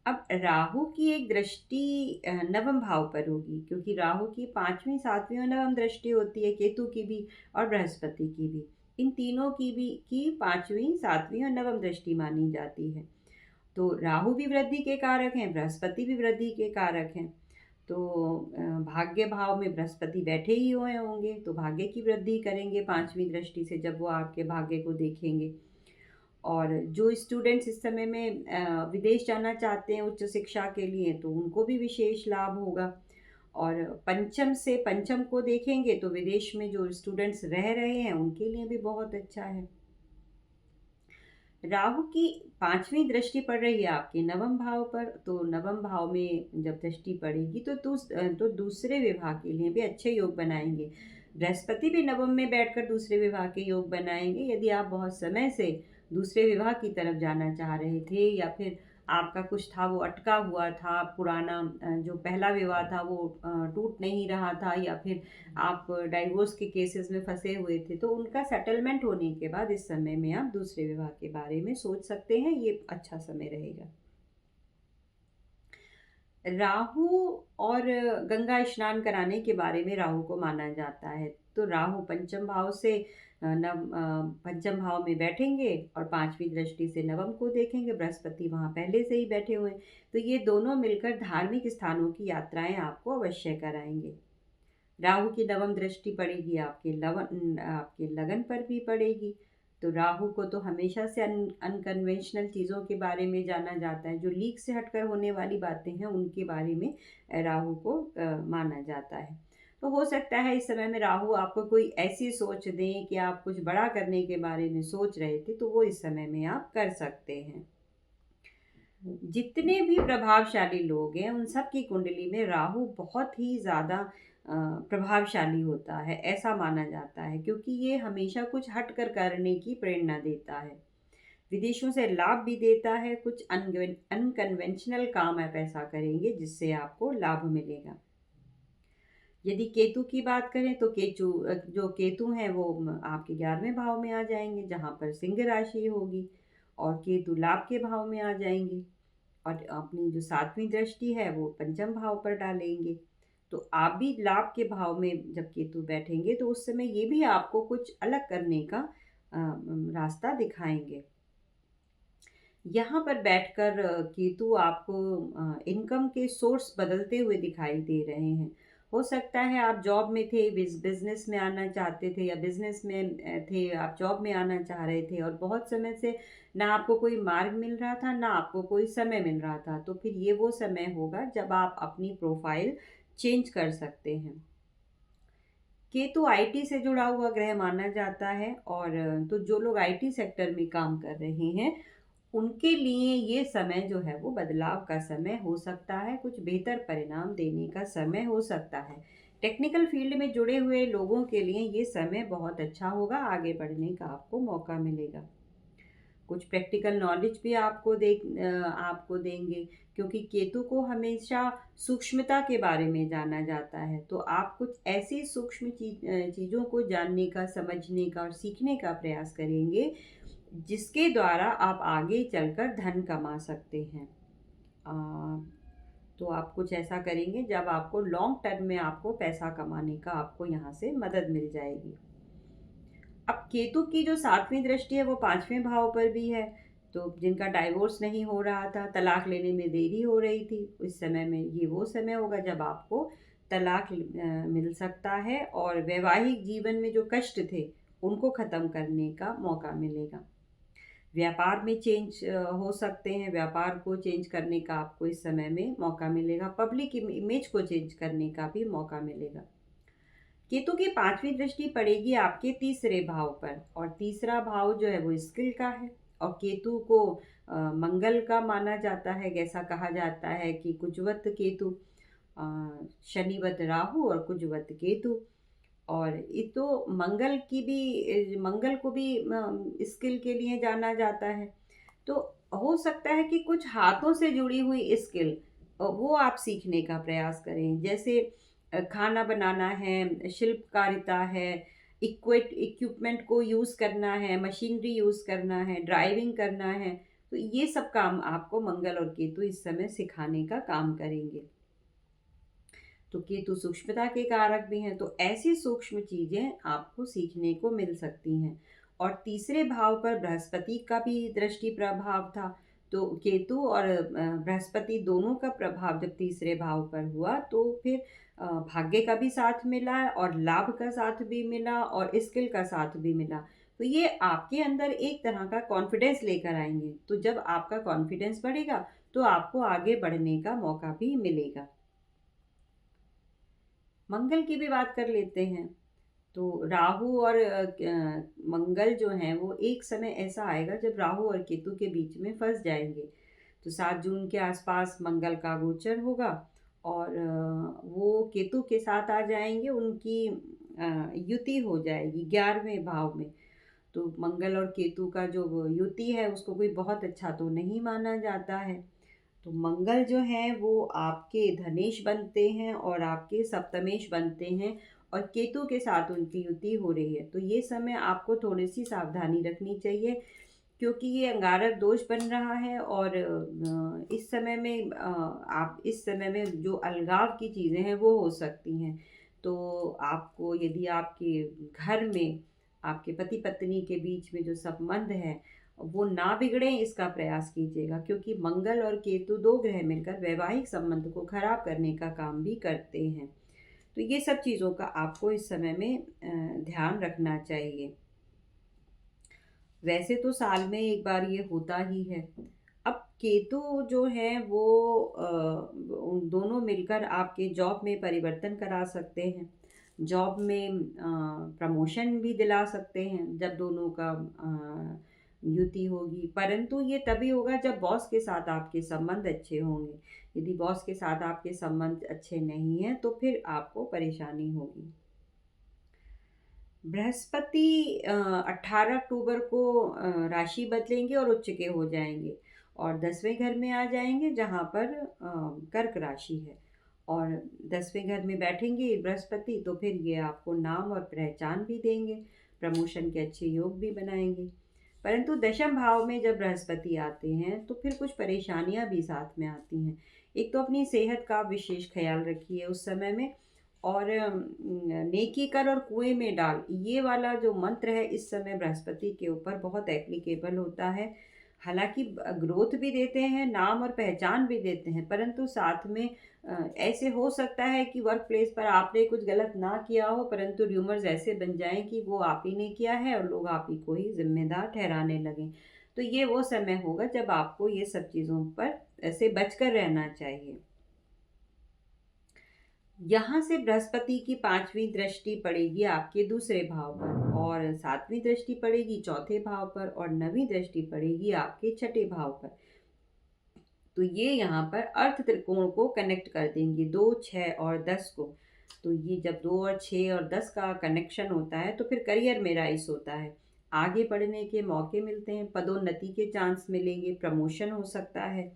अब राहु की एक दृष्टि नवम भाव पर होगी, क्योंकि राहु की 5वीं, 7वीं और नवम दृष्टि होती है, केतु की भी और बृहस्पति की भी। इन तीनों की 5वीं, 7वीं और नवम दृष्टि मानी जाती है। तो राहु भी वृद्धि के कारक हैं, बृहस्पति भी वृद्धि के कारक हैं। तो भाग्य भाव में बृहस्पति बैठे ही हुए होंगे तो भाग्य की वृद्धि करेंगे 5वीं दृष्टि से, जब वो आपके भाग्य को देखेंगे। और जो स्टूडेंट्स इस समय में विदेश जाना चाहते हैं उच्च शिक्षा के लिए, तो उनको भी विशेष लाभ होगा। और पंचम से पंचम को देखेंगे तो विदेश में जो स्टूडेंट्स रह रहे हैं उनके लिए भी बहुत अच्छा है। राहु की 5वीं दृष्टि पड़ रही है आपके नवम भाव पर, तो नवम भाव में जब दृष्टि पड़ेगी तो दूसरे विवाह के लिए भी अच्छे योग बनाएंगे। बृहस्पति भी नवम में बैठकर दूसरे विवाह के योग बनाएंगे। यदि आप बहुत समय से दूसरे विवाह की तरफ जाना चाह रहे थे, या फिर आपका कुछ था वो अटका हुआ था, पुराना जो पहला विवाह था वो टूट नहीं रहा था, या फिर आप डाइवोर्स के केसेस में फंसे हुए थे, तो उनका सेटलमेंट होने के बाद इस समय में आप दूसरे विवाह के बारे में सोच सकते हैं। ये अच्छा समय रहेगा। राहु और गंगा स्नान कराने के बारे में राहु को माना जाता है। तो राहु पंचम भाव से पंचम भाव में बैठेंगे और 5वीं दृष्टि से नवम को देखेंगे। बृहस्पति वहाँ पहले से ही बैठे हुए हैं, तो ये दोनों मिलकर धार्मिक स्थानों की यात्राएं आपको अवश्य कराएंगे। राहु की नवम दृष्टि पड़ेगी आपके लगन पर भी पड़ेगी। तो राहु को तो हमेशा से अनकन्वेंशनल चीज़ों के बारे में जाना जाता है, जो लीक से हटकर होने वाली बातें हैं उनके बारे में राहु को माना जाता है। तो हो सकता है इस समय में राहु आपको कोई ऐसी सोच दें कि आप कुछ बड़ा करने के बारे में सोच रहे थे, तो वो इस समय में आप कर सकते हैं। जितने भी प्रभावशाली लोग हैं उन सब की कुंडली में राहु बहुत ही ज़्यादा प्रभावशाली होता है, ऐसा माना जाता है, क्योंकि ये हमेशा कुछ हट कर करने की प्रेरणा देता है, विदेशों से लाभ भी देता है। कुछ अनकन्वेंशनल काम आप ऐसा करेंगे जिससे आपको लाभ मिलेगा। यदि केतु की बात करें तो केतु हैं वो आपके 11वें भाव में आ जाएंगे, जहाँ पर सिंह राशि होगी, और केतु लाभ के भाव में आ जाएंगे, और अपनी जो 7वीं दृष्टि है वो पंचम भाव पर डालेंगे। तो आप भी लाभ के भाव में जब केतु बैठेंगे तो उस समय ये भी आपको कुछ अलग करने का रास्ता दिखाएंगे। यहाँ पर बैठकर केतु आपको इनकम के सोर्स बदलते हुए दिखाई दे रहे हैं। हो सकता है आप जॉब में थे, बिजनेस में आना चाहते थे, या बिजनेस में थे, आप जॉब में आना चाह रहे थे और बहुत समय से ना आपको कोई मार्ग मिल रहा था, ना आपको कोई समय मिल रहा था। तो फिर ये वो समय होगा जब आप अपनी प्रोफाइल चेंज कर सकते हैं। केतु आईटी से जुड़ा हुआ ग्रह माना जाता है, और तो जो लोग आईटी सेक्टर में काम कर रहे हैं उनके लिए ये समय जो है वो बदलाव का समय हो सकता है, कुछ बेहतर परिणाम देने का समय हो सकता है। टेक्निकल फील्ड में जुड़े हुए लोगों के लिए ये समय बहुत अच्छा होगा, आगे बढ़ने का आपको मौका मिलेगा। कुछ प्रैक्टिकल नॉलेज भी आपको देंगे, क्योंकि केतु को हमेशा सूक्ष्मता के बारे में जाना जाता है। तो आप कुछ ऐसी सूक्ष्म चीज़ों को जानने का, समझने का और सीखने का प्रयास करेंगे जिसके द्वारा आप आगे चलकर धन कमा सकते हैं। अ, तो आप कुछ ऐसा करेंगे जब आपको लॉन्ग टर्म में आपको पैसा कमाने का आपको यहाँ से मदद मिल जाएगी। अब केतु की जो 7वीं दृष्टि है वो 5वें भाव पर भी है। तो जिनका डाइवोर्स नहीं हो रहा था, तलाक लेने में देरी हो रही थी, इस समय में ये वो समय होगा जब आपको तलाक मिल सकता है, और वैवाहिक जीवन में जो कष्ट थे उनको ख़त्म करने का मौका मिलेगा। व्यापार में चेंज हो सकते हैं, व्यापार को चेंज करने का आपको इस समय में मौका मिलेगा। पब्लिक इमेज को चेंज करने का भी मौका मिलेगा। केतु की 5वीं दृष्टि पड़ेगी आपके तीसरे भाव पर, और तीसरा भाव जो है वो स्किल का है, और केतु को मंगल का माना जाता है। ऐसा कहा जाता है कि कुजवत केतु, शनिवत राहु और कुजवत केतु। और ये तो मंगल को भी स्किल के लिए जाना जाता है। तो हो सकता है कि कुछ हाथों से जुड़ी हुई स्किल वो आप सीखने का प्रयास करें, जैसे खाना बनाना है, शिल्पकारिता है, इक्विपमेंट को यूज़ करना है, मशीनरी यूज़ करना है, ड्राइविंग करना है। तो ये सब काम आपको मंगल और केतु इस समय सिखाने का काम करेंगे। तो केतु सूक्ष्मता के कारक भी हैं, तो ऐसी सूक्ष्म चीज़ें आपको सीखने को मिल सकती हैं। और तीसरे भाव पर बृहस्पति का भी दृष्टि प्रभाव था। तो केतु और बृहस्पति दोनों का प्रभाव जब तीसरे भाव पर हुआ तो फिर भाग्य का भी साथ मिला, और लाभ का साथ भी मिला, और स्किल का साथ भी मिला। तो ये आपके अंदर एक तरह का कॉन्फिडेंस लेकर आएंगे। तो जब आपका कॉन्फिडेंस बढ़ेगा तो आपको आगे बढ़ने का मौका भी मिलेगा। मंगल की भी बात कर लेते हैं। तो राहु और मंगल जो हैं वो एक समय ऐसा आएगा जब राहु और केतु के बीच में फंस जाएंगे। तो 7 जून के आसपास मंगल का गोचर होगा, और वो केतु के साथ आ जाएंगे, उनकी युति हो जाएगी 11वें भाव में। तो मंगल और केतु का जो वो युति है उसको कोई बहुत अच्छा तो नहीं माना जाता है। तो मंगल जो हैं वो आपके धनेश बनते हैं और आपके सप्तमेश बनते हैं, और केतु के साथ उनकी युति हो रही है। तो ये समय आपको थोड़ी सी सावधानी रखनी चाहिए, क्योंकि ये अंगारक दोष बन रहा है, और इस समय में आप इस समय में जो अलगाव की चीज़ें हैं वो हो सकती हैं। तो आपको, यदि आपके घर में आपके पति पत्नी के बीच में जो संबंध है वो ना बिगड़े, इसका प्रयास कीजिएगा, क्योंकि मंगल और केतु दो ग्रह मिलकर वैवाहिक संबंध को खराब करने का काम भी करते हैं। तो ये सब चीज़ों का आपको इस समय में ध्यान रखना चाहिए। वैसे तो साल में एक बार ये होता ही है। अब केतु जो है वो उन दोनों मिलकर आपके जॉब में परिवर्तन करा सकते हैं। जॉब में प्रमोशन भी दिला सकते हैं जब दोनों का युति होगी, परंतु ये तभी होगा जब बॉस के साथ आपके संबंध अच्छे होंगे। यदि बॉस के साथ आपके संबंध अच्छे नहीं हैं तो फिर आपको परेशानी होगी। बृहस्पति 18 अक्टूबर को राशि बदलेंगे और उच्च के हो जाएंगे, और 10वें घर में आ जाएंगे जहाँ पर कर्क राशि है। और 10वें घर में बैठेंगे बृहस्पति तो फिर ये आपको नाम और पहचान भी देंगे, प्रमोशन के अच्छे योग भी बनाएंगे। परंतु दशम भाव में जब बृहस्पति आते हैं तो फिर कुछ परेशानियां भी साथ में आती हैं। एक तो अपनी सेहत का विशेष ख्याल रखिए उस समय में। और नेकी कर और कुएं में डाल, ये वाला जो मंत्र है इस समय बृहस्पति के ऊपर बहुत एप्लीकेबल होता है। हालांकि ग्रोथ भी देते हैं, नाम और पहचान भी देते हैं, परंतु साथ में ऐसे हो सकता है कि वर्क प्लेस पर आपने कुछ गलत ना किया हो, परंतु र्यूमर्स ऐसे बन जाएं कि वो आप ही ने किया है और लोग आप ही को ही जिम्मेदार ठहराने लगें। तो ये वो समय होगा जब आपको ये सब चीज़ों पर ऐसे बचकर रहना चाहिए। यहाँ से बृहस्पति की 5वीं दृष्टि पड़ेगी आपके दूसरे भाव पर, और 7वीं दृष्टि पड़ेगी चौथे भाव पर, और 9वीं दृष्टि पड़ेगी आपके छठे भाव पर। तो ये यहाँ पर अर्थ त्रिकोण को कनेक्ट कर देंगे, 2, 6 और 10 को। तो ये जब 2 और 6 और 10 का कनेक्शन होता है तो फिर करियर में राइज होता है, आगे बढ़ने के मौके मिलते हैं, पदोन्नति के चांस मिलेंगे, प्रमोशन हो सकता है।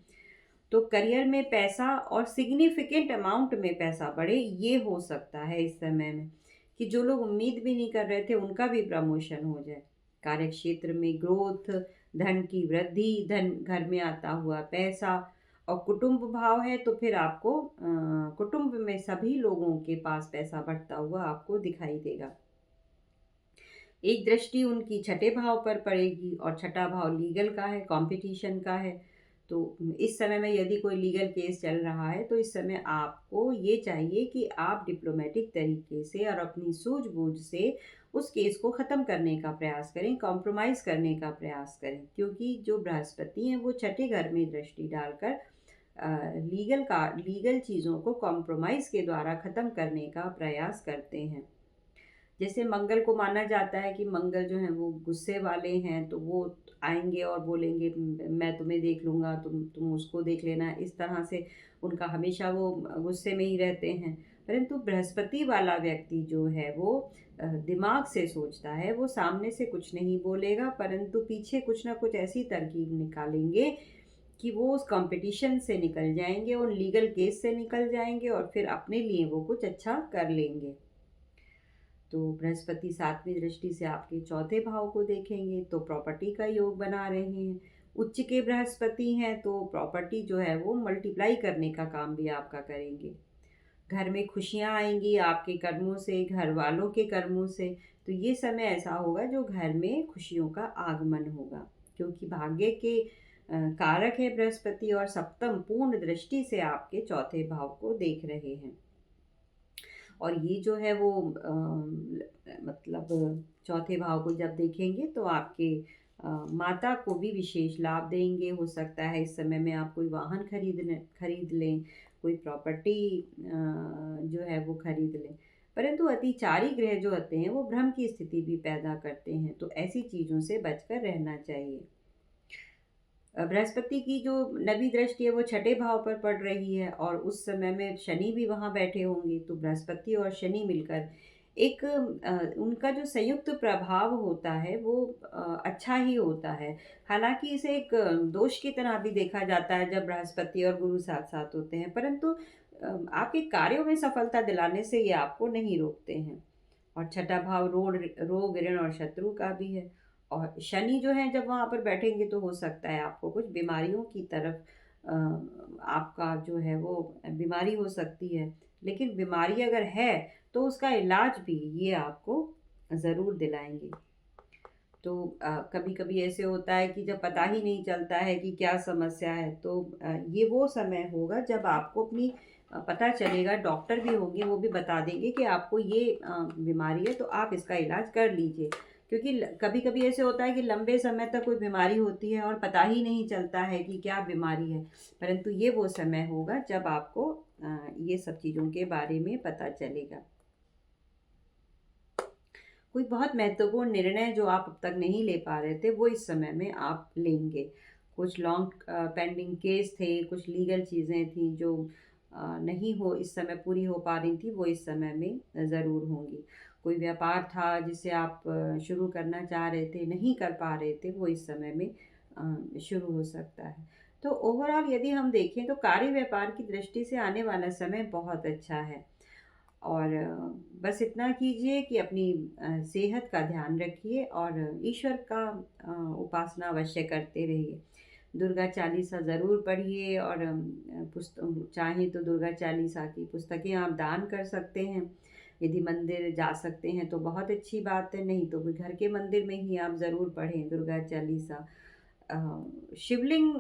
तो करियर में पैसा और सिग्निफिकेंट अमाउंट में पैसा बढ़े, ये हो सकता है इस समय में, कि जो लोग उम्मीद भी नहीं कर रहे थे उनका भी प्रमोशन हो जाए। कार्य क्षेत्र में ग्रोथ, धन की वृद्धि, धन घर में आता हुआ पैसा। और कुटुंब भाव है तो फिर आपको कुटुंब में सभी लोगों के पास पैसा बढ़ता हुआ आपको दिखाई देगा। एक दृष्टि उनकी छठे भाव पर पड़ेगी, और छठा भाव लीगल का है, कंपटीशन का है। तो इस समय में यदि कोई लीगल केस चल रहा है तो इस समय आपको ये चाहिए कि आप डिप्लोमेटिक तरीके से और अपनी सूझबूझ से उस केस को ख़त्म करने का प्रयास करें, कॉम्प्रोमाइज़ करने का प्रयास करें, क्योंकि जो बृहस्पति हैं वो छठे घर में दृष्टि डालकर लीगल चीज़ों को कॉम्प्रोमाइज़ के द्वारा ख़त्म करने का प्रयास करते हैं। जैसे मंगल को माना जाता है कि मंगल जो है वो गुस्से वाले हैं, तो वो आएंगे और बोलेंगे मैं तुम्हें देख लूँगा, तुम उसको देख लेना, इस तरह से उनका हमेशा वो गुस्से में ही रहते हैं। परंतु बृहस्पति वाला व्यक्ति जो है वो दिमाग से सोचता है, वो सामने से कुछ नहीं बोलेगा, परंतु पीछे कुछ ना कुछ ऐसी तरकीब निकालेंगे कि वो उस कंपटीशन से निकल जाएंगे, उन लीगल केस से निकल जाएंगे, और फिर अपने लिए वो कुछ अच्छा कर लेंगे। तो बृहस्पति 7वीं दृष्टि से आपके चौथे भाव को देखेंगे तो प्रॉपर्टी का योग बना रहे हैं। उच्च के बृहस्पति हैं तो प्रॉपर्टी जो है वो मल्टीप्लाई करने का काम भी आपका करेंगे। घर में खुशियाँ आएंगी आपके कर्मों से, घर वालों के कर्मों से। तो ये समय ऐसा होगा जो घर में खुशियों का आगमन होगा, क्योंकि भाग्य के कारक है बृहस्पति, और सप्तम पूर्ण दृष्टि से आपके चौथे भाव को देख रहे हैं। और ये जो है वो मतलब चौथे भाव को जब देखेंगे तो आपके माता को भी विशेष लाभ देंगे। हो सकता है इस समय में आप कोई वाहन खरीद लें, कोई प्रॉपर्टी जो है वो खरीद लें। परंतु अतिचारी ग्रह जो होते हैं वो भ्रम की स्थिति भी पैदा करते हैं, तो ऐसी चीज़ों से बचकर रहना चाहिए। बृहस्पति की जो 9वीं दृष्टि है वो छठे भाव पर पड़ रही है, और उस समय में शनि भी वहाँ बैठे होंगे, तो बृहस्पति और शनि मिलकर एक उनका जो संयुक्त प्रभाव होता है वो अच्छा ही होता है। हालांकि इसे एक दोष की तरह भी देखा जाता है जब बृहस्पति और गुरु साथ साथ होते हैं, परंतु आपके कार्यों में सफलता दिलाने से ये आपको नहीं रोकते हैं। और छठा भाव रोग ऋण और शत्रु का भी है। और शनि जो है जब वहाँ पर बैठेंगे तो हो सकता है आपको कुछ बीमारियों की तरफ आपका जो है वो बीमारी हो सकती है। लेकिन बीमारी अगर है तो उसका इलाज भी ये आपको ज़रूर दिलाएंगे। तो कभी कभी ऐसे होता है कि जब पता ही नहीं चलता है कि क्या समस्या है, तो ये वो समय होगा जब आपको अपनी पता चलेगा, डॉक्टर भी होंगे वो भी बता देंगे कि आपको ये बीमारी है तो आप इसका इलाज कर लीजिए। क्योंकि कभी कभी ऐसे होता है कि लंबे समय तक कोई बीमारी होती है और पता ही नहीं चलता है कि क्या बीमारी है, परंतु ये वो समय होगा जब आपको ये सब चीज़ों के बारे में पता चलेगा। कोई बहुत महत्वपूर्ण निर्णय जो आप अब तक नहीं ले पा रहे थे वो इस समय में आप लेंगे। कुछ लॉन्ग पेंडिंग केस थे, कुछ लीगल चीज़ें थी जो नहीं हो इस समय पूरी हो पा रही थी, वो इस समय में ज़रूर होंगी। कोई व्यापार था जिसे आप शुरू करना चाह रहे थे, नहीं कर पा रहे थे, वो इस समय में शुरू हो सकता है। तो ओवरऑल यदि हम देखें तो कार्य व्यापार की दृष्टि से आने वाला समय बहुत अच्छा है। और बस इतना कीजिए कि अपनी सेहत का ध्यान रखिए और ईश्वर का उपासना अवश्य करते रहिए। दुर्गा चालीसा ज़रूर पढ़िए और पुस्तक चाहें तो दुर्गा चालीसा की पुस्तकें आप दान कर सकते हैं। यदि मंदिर जा सकते हैं तो बहुत अच्छी बात है, नहीं तो घर के मंदिर में ही आप ज़रूर पढ़ें दुर्गा चालीसा। अ, शिवलिंग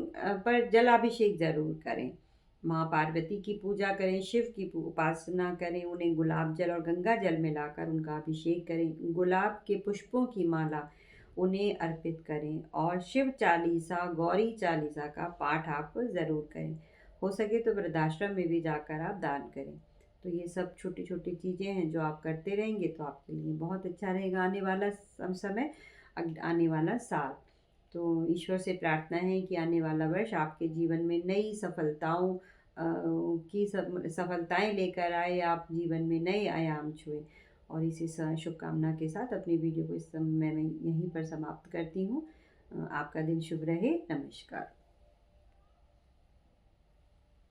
पर जलाभिषेक ज़रूर करें। माँ पार्वती की पूजा करें, शिव की उपासना करें, उन्हें गुलाब जल और गंगा जल मिलाकर उनका अभिषेक करें। गुलाब के पुष्पों की माला उन्हें अर्पित करें और शिव चालीसा, गौरी चालीसा का पाठ आप ज़रूर करें। हो सके तो वृद्धाश्रम में भी जाकर आप दान करें। तो ये सब छोटी-छोटी चीज़ें हैं जो आप करते रहेंगे तो आपके लिए बहुत अच्छा रहेगा आने वाला समय, आने वाला साल। तो ईश्वर से प्रार्थना है कि आने वाला वर्ष आपके जीवन में नई सफलताओं की सफलताएँ लेकर आए, आप जीवन में नए आयाम छुएँ। और इसी शुभकामना के साथ अपनी वीडियो को इस समय मैं यहीं पर समाप्त करती हूँ। आपका दिन शुभ रहे। नमस्कार।